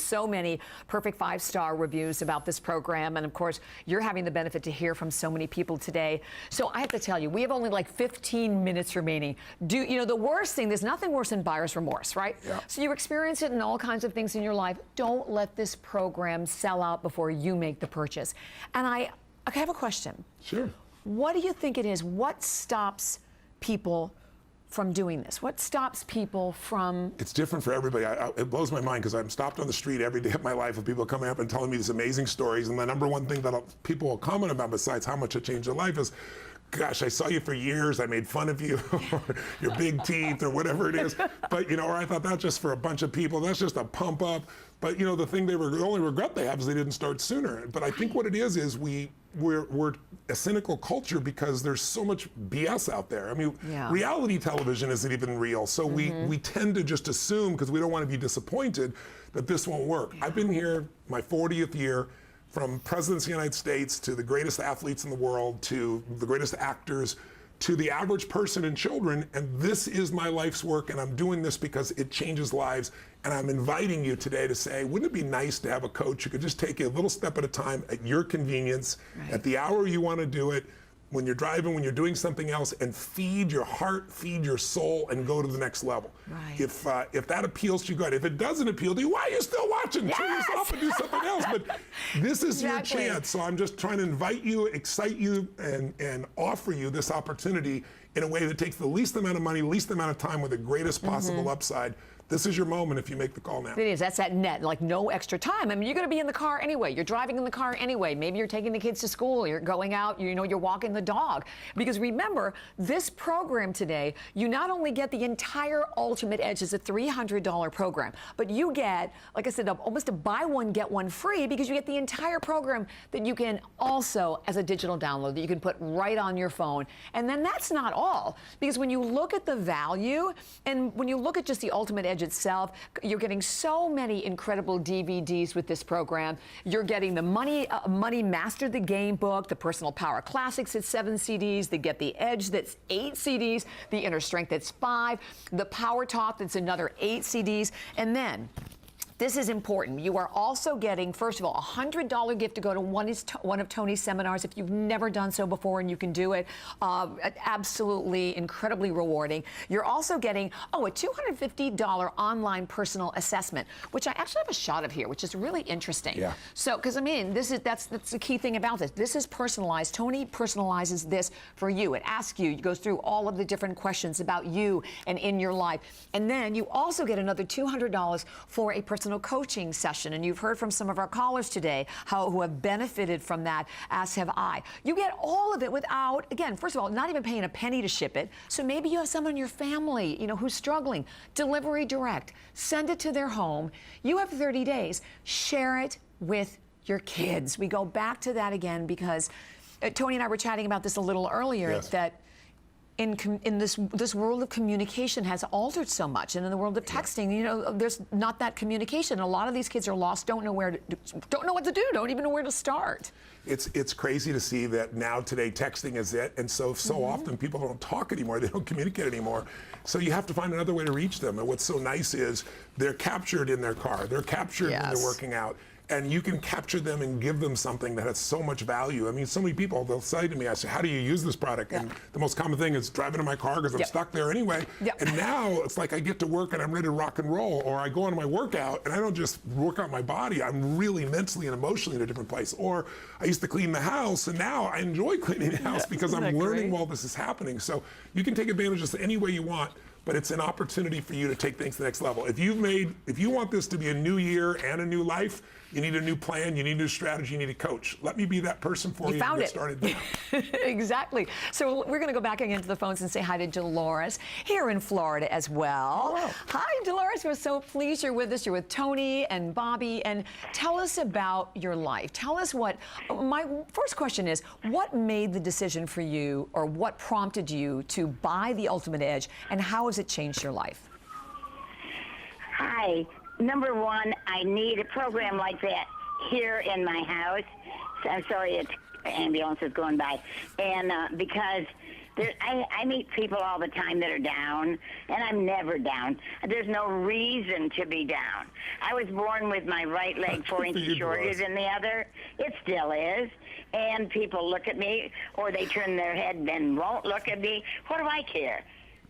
perfect 5-star reviews about this program. And of course, you're having the benefit to hear from so many people today. So I have to tell you, we have only like 15 minutes remaining. You know, the worst thing, there's nothing worse than buyer's remorse, right? Yeah. So you experience it in all kinds of things in your life. Don't let this program sell out before you make the purchase. And I have a question. Sure. What do you think it is? What stops people from doing this? What stops people from... It's different for everybody. It blows my mind, because I'm stopped on the street every day of my life with people coming up and telling me these amazing stories. And the number one thing that people will comment about, besides how much it changed their life, is, gosh, I saw you for years, I made fun of you, your big teeth, or whatever it is. But, you know, or I thought that's just for a bunch of people, that's just a pump up. But, you know, the only regret they have is they didn't start sooner. But I think what it is we're a cynical culture, because there's so much BS out there. I mean, reality television isn't even real. So we tend to just assume, because we don't want to be disappointed, that this won't work. I've been here my 40th year, from presidents of the United States to the greatest athletes in the world to the greatest actors to the average person and children, and this is my life's work, and I'm doing this because it changes lives. And I'm inviting you today to say, wouldn't it be nice to have a coach who could just take you a little step at a time at your convenience, at the hour you want to do it, when you're driving, when you're doing something else, and feed your heart, feed your soul, and go to the next level. Right. If that appeals to you, good. If it doesn't appeal to you, why are you still watching? Turn this off and do something else. But this is your chance. So I'm just trying to invite you, excite you, and offer you this opportunity in a way that takes the least amount of money, least amount of time with the greatest possible upside. This is your moment if you make the call now. It is. That's that net, like no extra time. I mean, you're going to be in the car anyway. You're driving in the car anyway. Maybe you're taking the kids to school. You're going out, you know, you're walking the dog. Because remember, this program today, you not only get the entire Ultimate Edge as a $300 program, but you get, like I said, almost a buy one, get one free, because you get the entire program that you can also, as a digital download, that you can put right on your phone. And then that's not all. Because when you look at the value, and when you look at just the Ultimate Edge itself, you're getting so many incredible DVDs with this program. You're getting the Money Master the Game book, the Personal Power Classics, that's 7 CDs. They get the Edge, that's 8 CDs. The Inner Strength, that's 5. The Power Talk, that's another 8 CDs. And then, this is important. You are also getting, first of all, a $100 gift to go to one of Tony's seminars if you've never done so before, and you can do it. Absolutely incredibly rewarding. You're also getting, a $250 online personal assessment, which I actually have a shot of here, which is really interesting. Yeah. So, because I mean, that's the key thing about this. This is personalized. Tony personalizes this for you. It asks you, it goes through all of the different questions about you and in your life. And then you also get another $200 for a personal coaching session, and you've heard from some of our callers today who have benefited from that, as have I. You get all of it without, again, first of all, not even paying a penny to ship it. So maybe you have someone in your family, you know, who's struggling. Delivery direct. Send it to their home. You have 30 days. Share it with your kids. We go back to that again because Tony and I were chatting about this a little earlier, that in this world of communication has altered so much, and in the world of texting, you know, there's not that communication. A lot of these kids are lost, don't know what to do, don't even know where to start. It's crazy to see that now today texting is it, and so often people don't talk anymore, they don't communicate anymore. So you have to find another way to reach them. And what's so nice is they're captured in their car, they're captured when they're working out. And you can capture them and give them something that has so much value. I mean, so many people, they'll say to me, I say, how do you use this product? And the most common thing is driving in my car because I'm stuck there anyway. And now it's like I get to work and I'm ready to rock and roll. Or I go on my workout and I don't just work out my body, I'm really mentally and emotionally in a different place. Or I used to clean the house and now I enjoy cleaning the house because I'm learning while this is happening. So you can take advantage of this any way you want, but it's an opportunity for you to take things to the next level. If you want this to be a new year and a new life, you need a new plan, you need a new strategy, you need a coach. Let me be that person for you. You found it. Started now. Exactly. So we're going to go back again to the phones and say hi to Dolores here in Florida as well. Hello. Hi, Dolores. We're so pleased you're with us. You're with Tony and Bobby. And tell us about your life. Tell us my first question is, what made the decision for you, or what prompted you to buy the Ultimate Edge, and how has it changed your life? Hi. Number one, I need a program like that here in my house. So I'm sorry, it's ambulances going by. And because I meet people all the time that are down, and I'm never down. There's no reason to be down. I was born with my right leg 4 inches shorter than the other. It still is. And people look at me, or they turn their head and won't look at me. What do I care?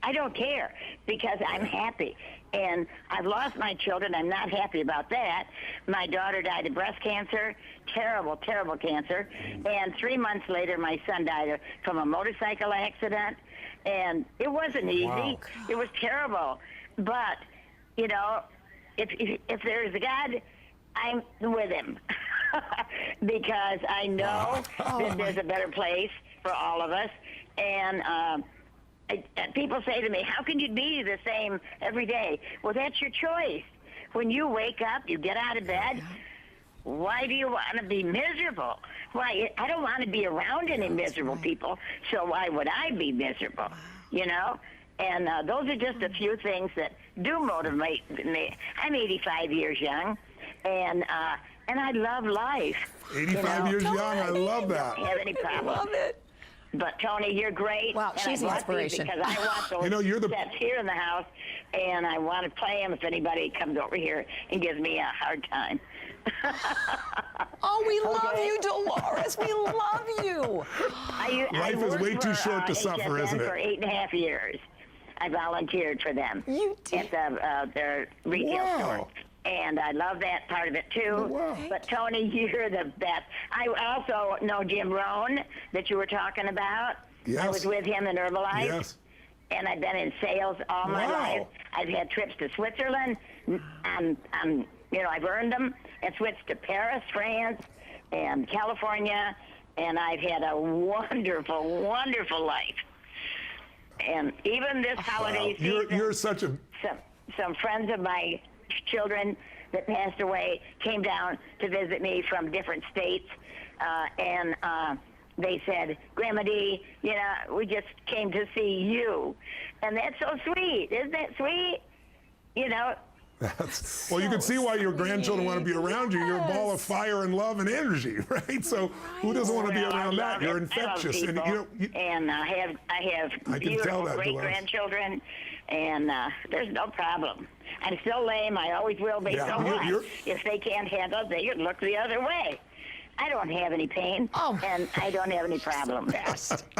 I don't care, because I'm happy. And I've lost my children. I'm not happy about that. My daughter died of breast cancer, terrible, terrible cancer. And 3 months later, my son died from a motorcycle accident. And it wasn't easy. Wow. It was terrible. But, you know, if there's a God, I'm with him. Because I know that there's a better place for all of us. And people say to me, how can you be the same every day? Well, that's your choice. When you wake up, you get out of bed, why do you want to be miserable? Why? I don't want to be around any miserable people, so why would I be miserable? You know? And those are just a few things that do motivate me. I'm 85 years young, and I love life. 85 years young, I love that. I don't have any problem. I love it. But Tony, you're great. Wow, she's an inspiration. Because I want those sets here in the house, and I want to play them if anybody comes over here and gives me a hard time. Oh, we love you, Dolores. We love you. Life is way too short to suffer, HSN isn't it? For 8.5 years, I volunteered for them. You did? At their retail store. And I love that part of it, too. Wow. But, Tony, you're the best. I also know Jim Rohn that you were talking about. Yes. I was with him in Herbalife. Yes. And I've been in sales all my life. I've had trips to Switzerland. I've earned them. And switched to Paris, France, and California. And I've had a wonderful, wonderful life. And even this holiday season, you're such a... Some friends of my children that passed away came down to visit me from different states, and they said, Grandma Dee, we just came to see you. And that's so sweet. Isn't that sweet? Well, you can see why your grandchildren want to be around you. You're a ball of fire and love and energy, right? So who doesn't want to be around that? You're infectious. And I have beautiful great-grandchildren, and there's no problem. I'm still lame. I always will be. So what? If they can't handle it, they can look the other way. I don't have any pain, and I don't have any problems.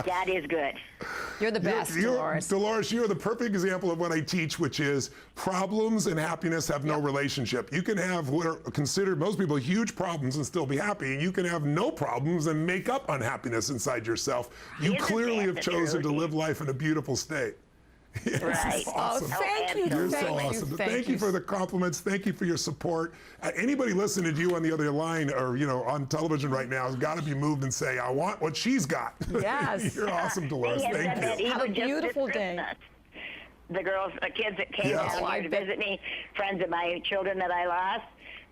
God is good. You're the best, Dolores. Dolores, you're the perfect example of what I teach, which is problems and happiness have no relationship. You can have what are considered most people huge problems and still be happy, and you can have no problems and make up unhappiness inside yourself. You clearly have chosen to live life in a beautiful state. Yes, right. Awesome. Oh, thank you. You're so awesome. Thank you for the compliments. Thank you for your support. Anybody listening to you on the other line or on television right now has got to be moved and say, I want what she's got. Yes. You're awesome, Dolores. Thank you. Have a beautiful day. The kids that came down here to visit me, friends of my children that I lost,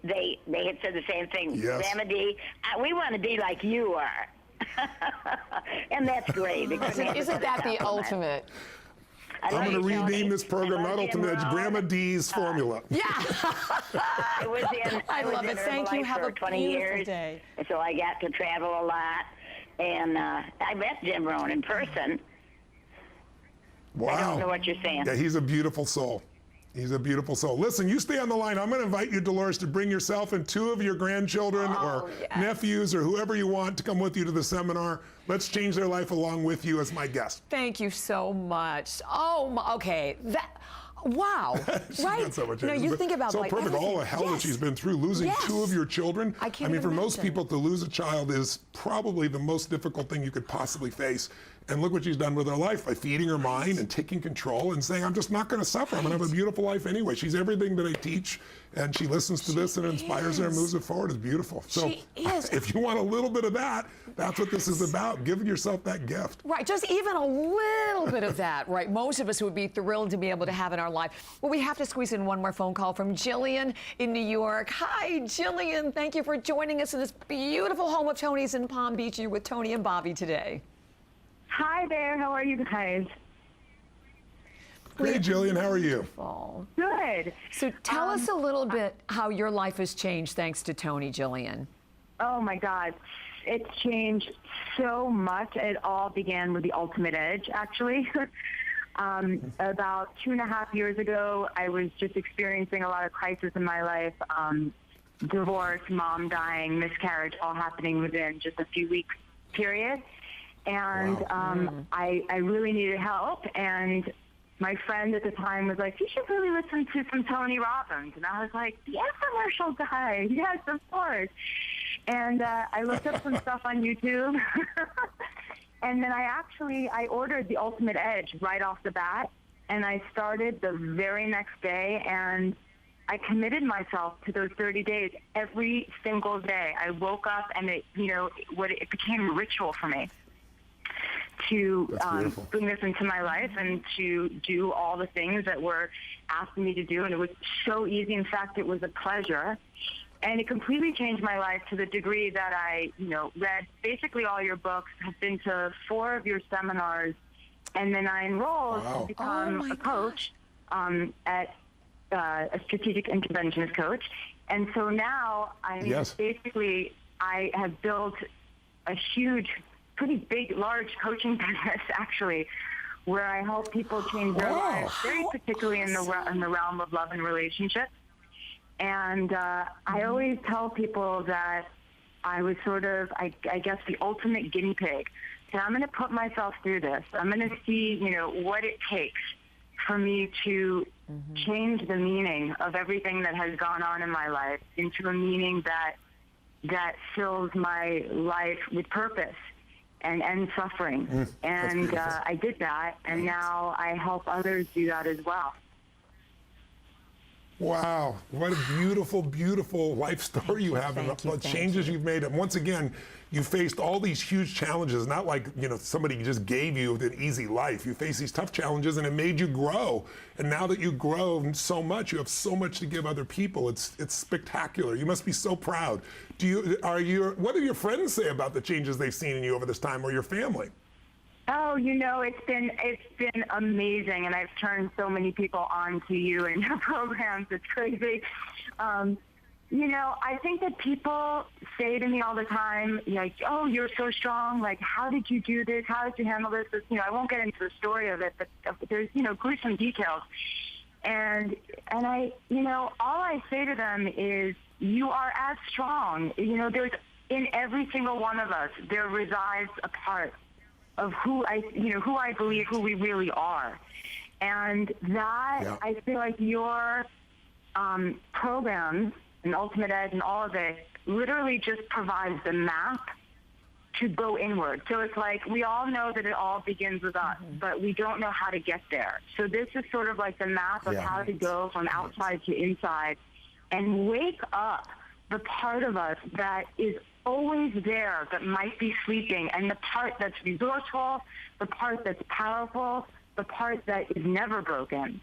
they had said the same thing. Grandma Dee, we want to be like you are. And that's great. Isn't that the ultimate? I'm going to rename this program, not Ultimate Edge, Grandma Dee's Formula. Yeah. I love it. Thank you. Have a 20 years. Day. So I got to travel a lot. And I met Jim Rohn in person. Wow. I don't know what you're saying. Yeah, he's a beautiful soul. He's a beautiful soul. Listen, you stay on the line. I'm going to invite you, Dolores, to bring yourself and 2 of your grandchildren or nephews or whoever you want to come with you to the seminar. Let's change their life along with you as my guest. Thank you so much. Okay. Wow. Right? So much you think about perfect. everything. All the hell that she's been through, losing 2 of your children. I mean, for most people, to lose a child is probably the most difficult thing you could possibly face. And look what she's done with her life by feeding her mind and taking control and saying, I'm just not going to suffer. I'm going to have a beautiful life anyway. She's everything that I teach, and she listens to this and inspires her and moves it forward. It's beautiful. So if you want a little bit of that, that's what this is about, giving yourself that gift. Right, just even a little bit of that, right? Most of us would be thrilled to be able to have in our life. Well, we have to squeeze in one more phone call from Jillian in New York. Hi, Jillian. Thank you for joining us in this beautiful home of Tony's in Palm Beach. You're with Tony and Bobby today. Hi there. How are you guys? Great, Jillian. How are you? Good. So tell us a little bit how your life has changed thanks to Tony, Jillian. Oh, my God. It's changed so much. It all began with the Ultimate Edge, actually. About 2.5 years ago, I was just experiencing a lot of crisis in my life. Divorce, mom dying, miscarriage, all happening within just a few weeks period. And I really needed help. And my friend at the time was like, you should really listen to some Tony Robbins. And I was like, the infomercial guy. Yes, of course. And I looked up some stuff on YouTube. And then I ordered the Ultimate Edge right off the bat. And I started the very next day. And I committed myself to those 30 days every single day. I woke up and it became a ritual for me to bring this into my life and to do all the things that were asked me to do. And it was so easy. In fact, it was a pleasure. And it completely changed my life to the degree that I, read basically all your books, have been to 4 of your seminars, and then I enrolled to become a coach at a strategic interventionist coach. And so now I have built a huge, pretty big, large coaching business, actually, where I help people change their lives, very particularly in the realm of love and relationships. And I always tell people that I was sort of, I guess, the ultimate guinea pig. So I'm going to put myself through this. I'm going to see, what it takes for me to change the meaning of everything that has gone on in my life into a meaning that fills my life with purpose and ends suffering. And I did that, and now I help others do that as well. Wow, what a beautiful, beautiful life story you have, and the changes you've made. And once again, you faced all these huge challenges, not like, somebody just gave you an easy life. You faced these tough challenges, and it made you grow. And now that you grow so much, you have so much to give other people. It's spectacular. You must be so proud. What do your friends say about the changes they've seen in you over this time, or your family? Oh, it's been amazing, and I've turned so many people on to you and your programs. It's crazy. I think that people say to me all the time, like, "Oh, you're so strong. Like, how did you do this? How did you handle this?" I won't get into the story of it, but there's gruesome details. And I, all I say to them is, you are as strong. There's in every single one of us, there resides a part of who I believe who we really are. And that, I feel like your programs and Ultimate Edge and all of it literally just provides the map to go inward. So it's like we all know that it all begins with us, but we don't know how to get there. So this is sort of like the map of how to go from outside to inside and wake up the part of us that is always there that might be sleeping, and the part that's resourceful, the part that's powerful, the part that is never broken.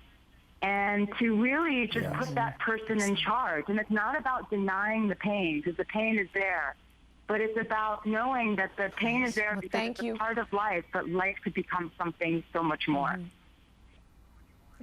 And to really just put that person in charge. And it's not about denying the pain, because the pain is there, but it's about knowing that the pain is there because it's a part of life, but life could become something so much more.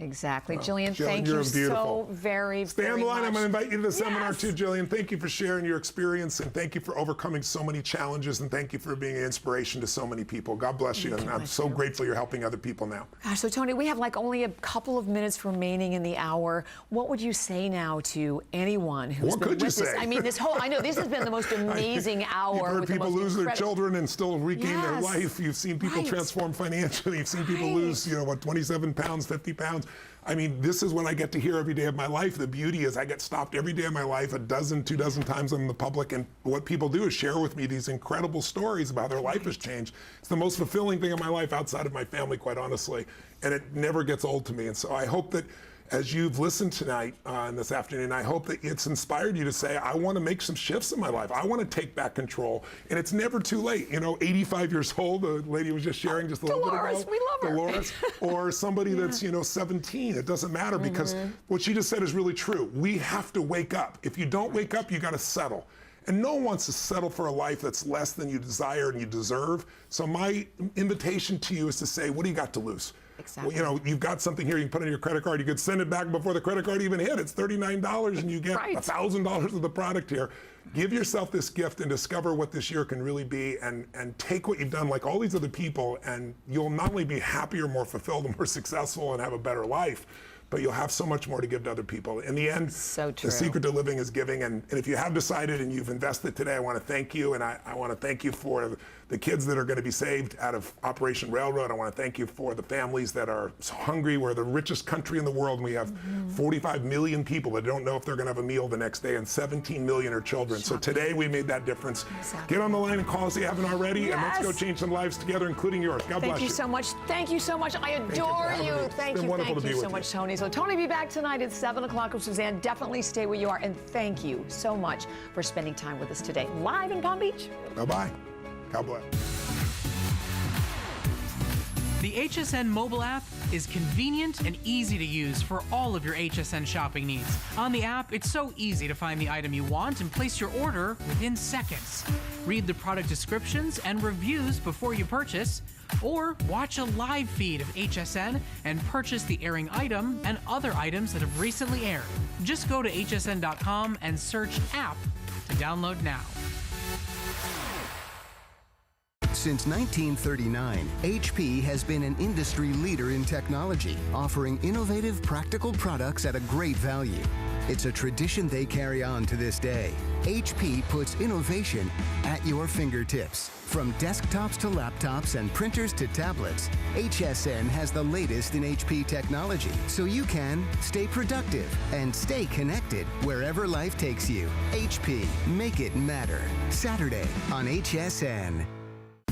Exactly. Jillian, thank you so very, Stay very on the line. much. I'm going to invite you to the seminar too, Jillian. Thank you for sharing your experience, and thank you for overcoming so many challenges, and thank you for being an inspiration to so many people. God bless you, and I'm so grateful you're helping other people now. Gosh, so Tony, we have like only a couple of minutes remaining in the hour. What would you say now to anyone who's been with us? I mean, I know this has been the most amazing hour. You've heard with people lose their children and still regain their life. You've seen people transform financially. You've seen people lose, 27 pounds, 50 pounds. I mean, this is what I get to hear every day of my life. The beauty is I get stopped every day of my life 12 times in the public, and what people do is share with me these incredible stories about how their life has changed. It's the most fulfilling thing in my life outside of my family, quite honestly, and it never gets old to me. And so I hope that as you've listened tonight and this afternoon, I hope that it's inspired you to say, I want to make some shifts in my life. I want to take back control. And it's never too late. 85 years old, the lady was just sharing just a little bit ago. We love her. Dolores, or somebody that's, 17. It doesn't matter, because what she just said is really true. We have to wake up. If you don't wake up, you got to settle. And no one wants to settle for a life that's less than you desire and you deserve. So my invitation to you is to say, what do you got to lose? Exactly. Well, you've got something here you can put on your credit card. You could send it back before the credit card even hit. It's $39 and you get $1,000 of the product here. Give yourself this gift and discover what this year can really be, and take what you've done like all these other people, and you'll not only be happier, more fulfilled, and more successful and have a better life, but you'll have so much more to give to other people. In the end, the secret to living is giving. And if you have decided and you've invested today, I want to thank you. And I want to thank you for the kids that are going to be saved out of Operation Railroad. I want to thank you for the families that are so hungry. We're the richest country in the world, and we have 45 million people that don't know if they're going to have a meal the next day, and 17 million are children. So today we made that difference. Get on the line and call us if you haven't already, and let's go change some lives together, including yours. God bless you. Thank you so much. Thank you so much. I adore you. Thank you so much, Tony. So Tony will be back tonight at 7 o'clock with Suzanne. Definitely stay where you are, and thank you so much for spending time with us today, live in Palm Beach. Bye-bye. God bless. The HSN mobile app is convenient and easy to use for all of your HSN shopping needs. On the app, it's so easy to find the item you want and place your order within seconds. Read the product descriptions and reviews before you purchase, or watch a live feed of HSN and purchase the airing item and other items that have recently aired. Just go to hsn.com and search app to download now. Since 1939, HP has been an industry leader in technology, offering innovative, practical products at a great value. It's a tradition they carry on to this day. HP puts innovation at your fingertips. From desktops to laptops and printers to tablets, HSN has the latest in HP technology, so you can stay productive and stay connected wherever life takes you. HP, make it matter. Saturday on HSN.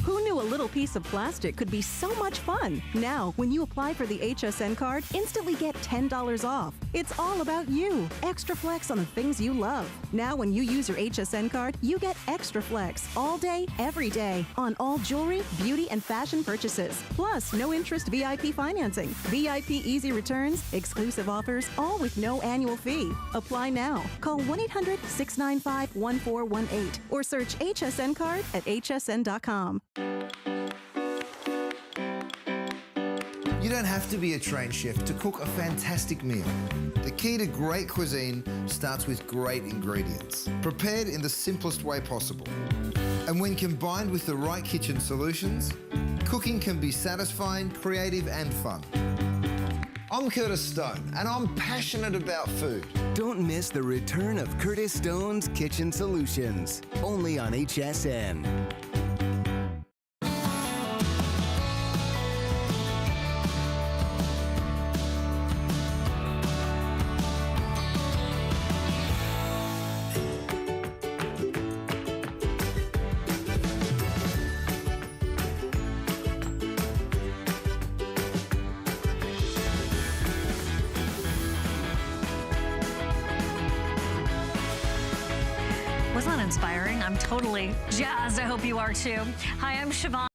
Who knew a little piece of plastic could be so much fun? Now, when you apply for the HSN card, instantly get $10 off. It's all about you. Extra flex on the things you love. Now, when you use your HSN card, you get extra flex all day, every day on all jewelry, beauty, and fashion purchases. Plus, no interest VIP financing, VIP easy returns, exclusive offers, all with no annual fee. Apply now. Call 1-800-695-1418 or search HSN card at hsn.com. You don't have to be a trained chef to cook a fantastic meal. The key to great cuisine starts with great ingredients, prepared in the simplest way possible. And when combined with the right kitchen solutions, cooking can be satisfying, creative, and fun. I'm Curtis Stone, and I'm passionate about food. Don't miss the return of Curtis Stone's Kitchen Solutions, only on HSN. Wasn't that inspiring? I'm totally jazzed. I hope you are too. Hi, I'm Siobhan.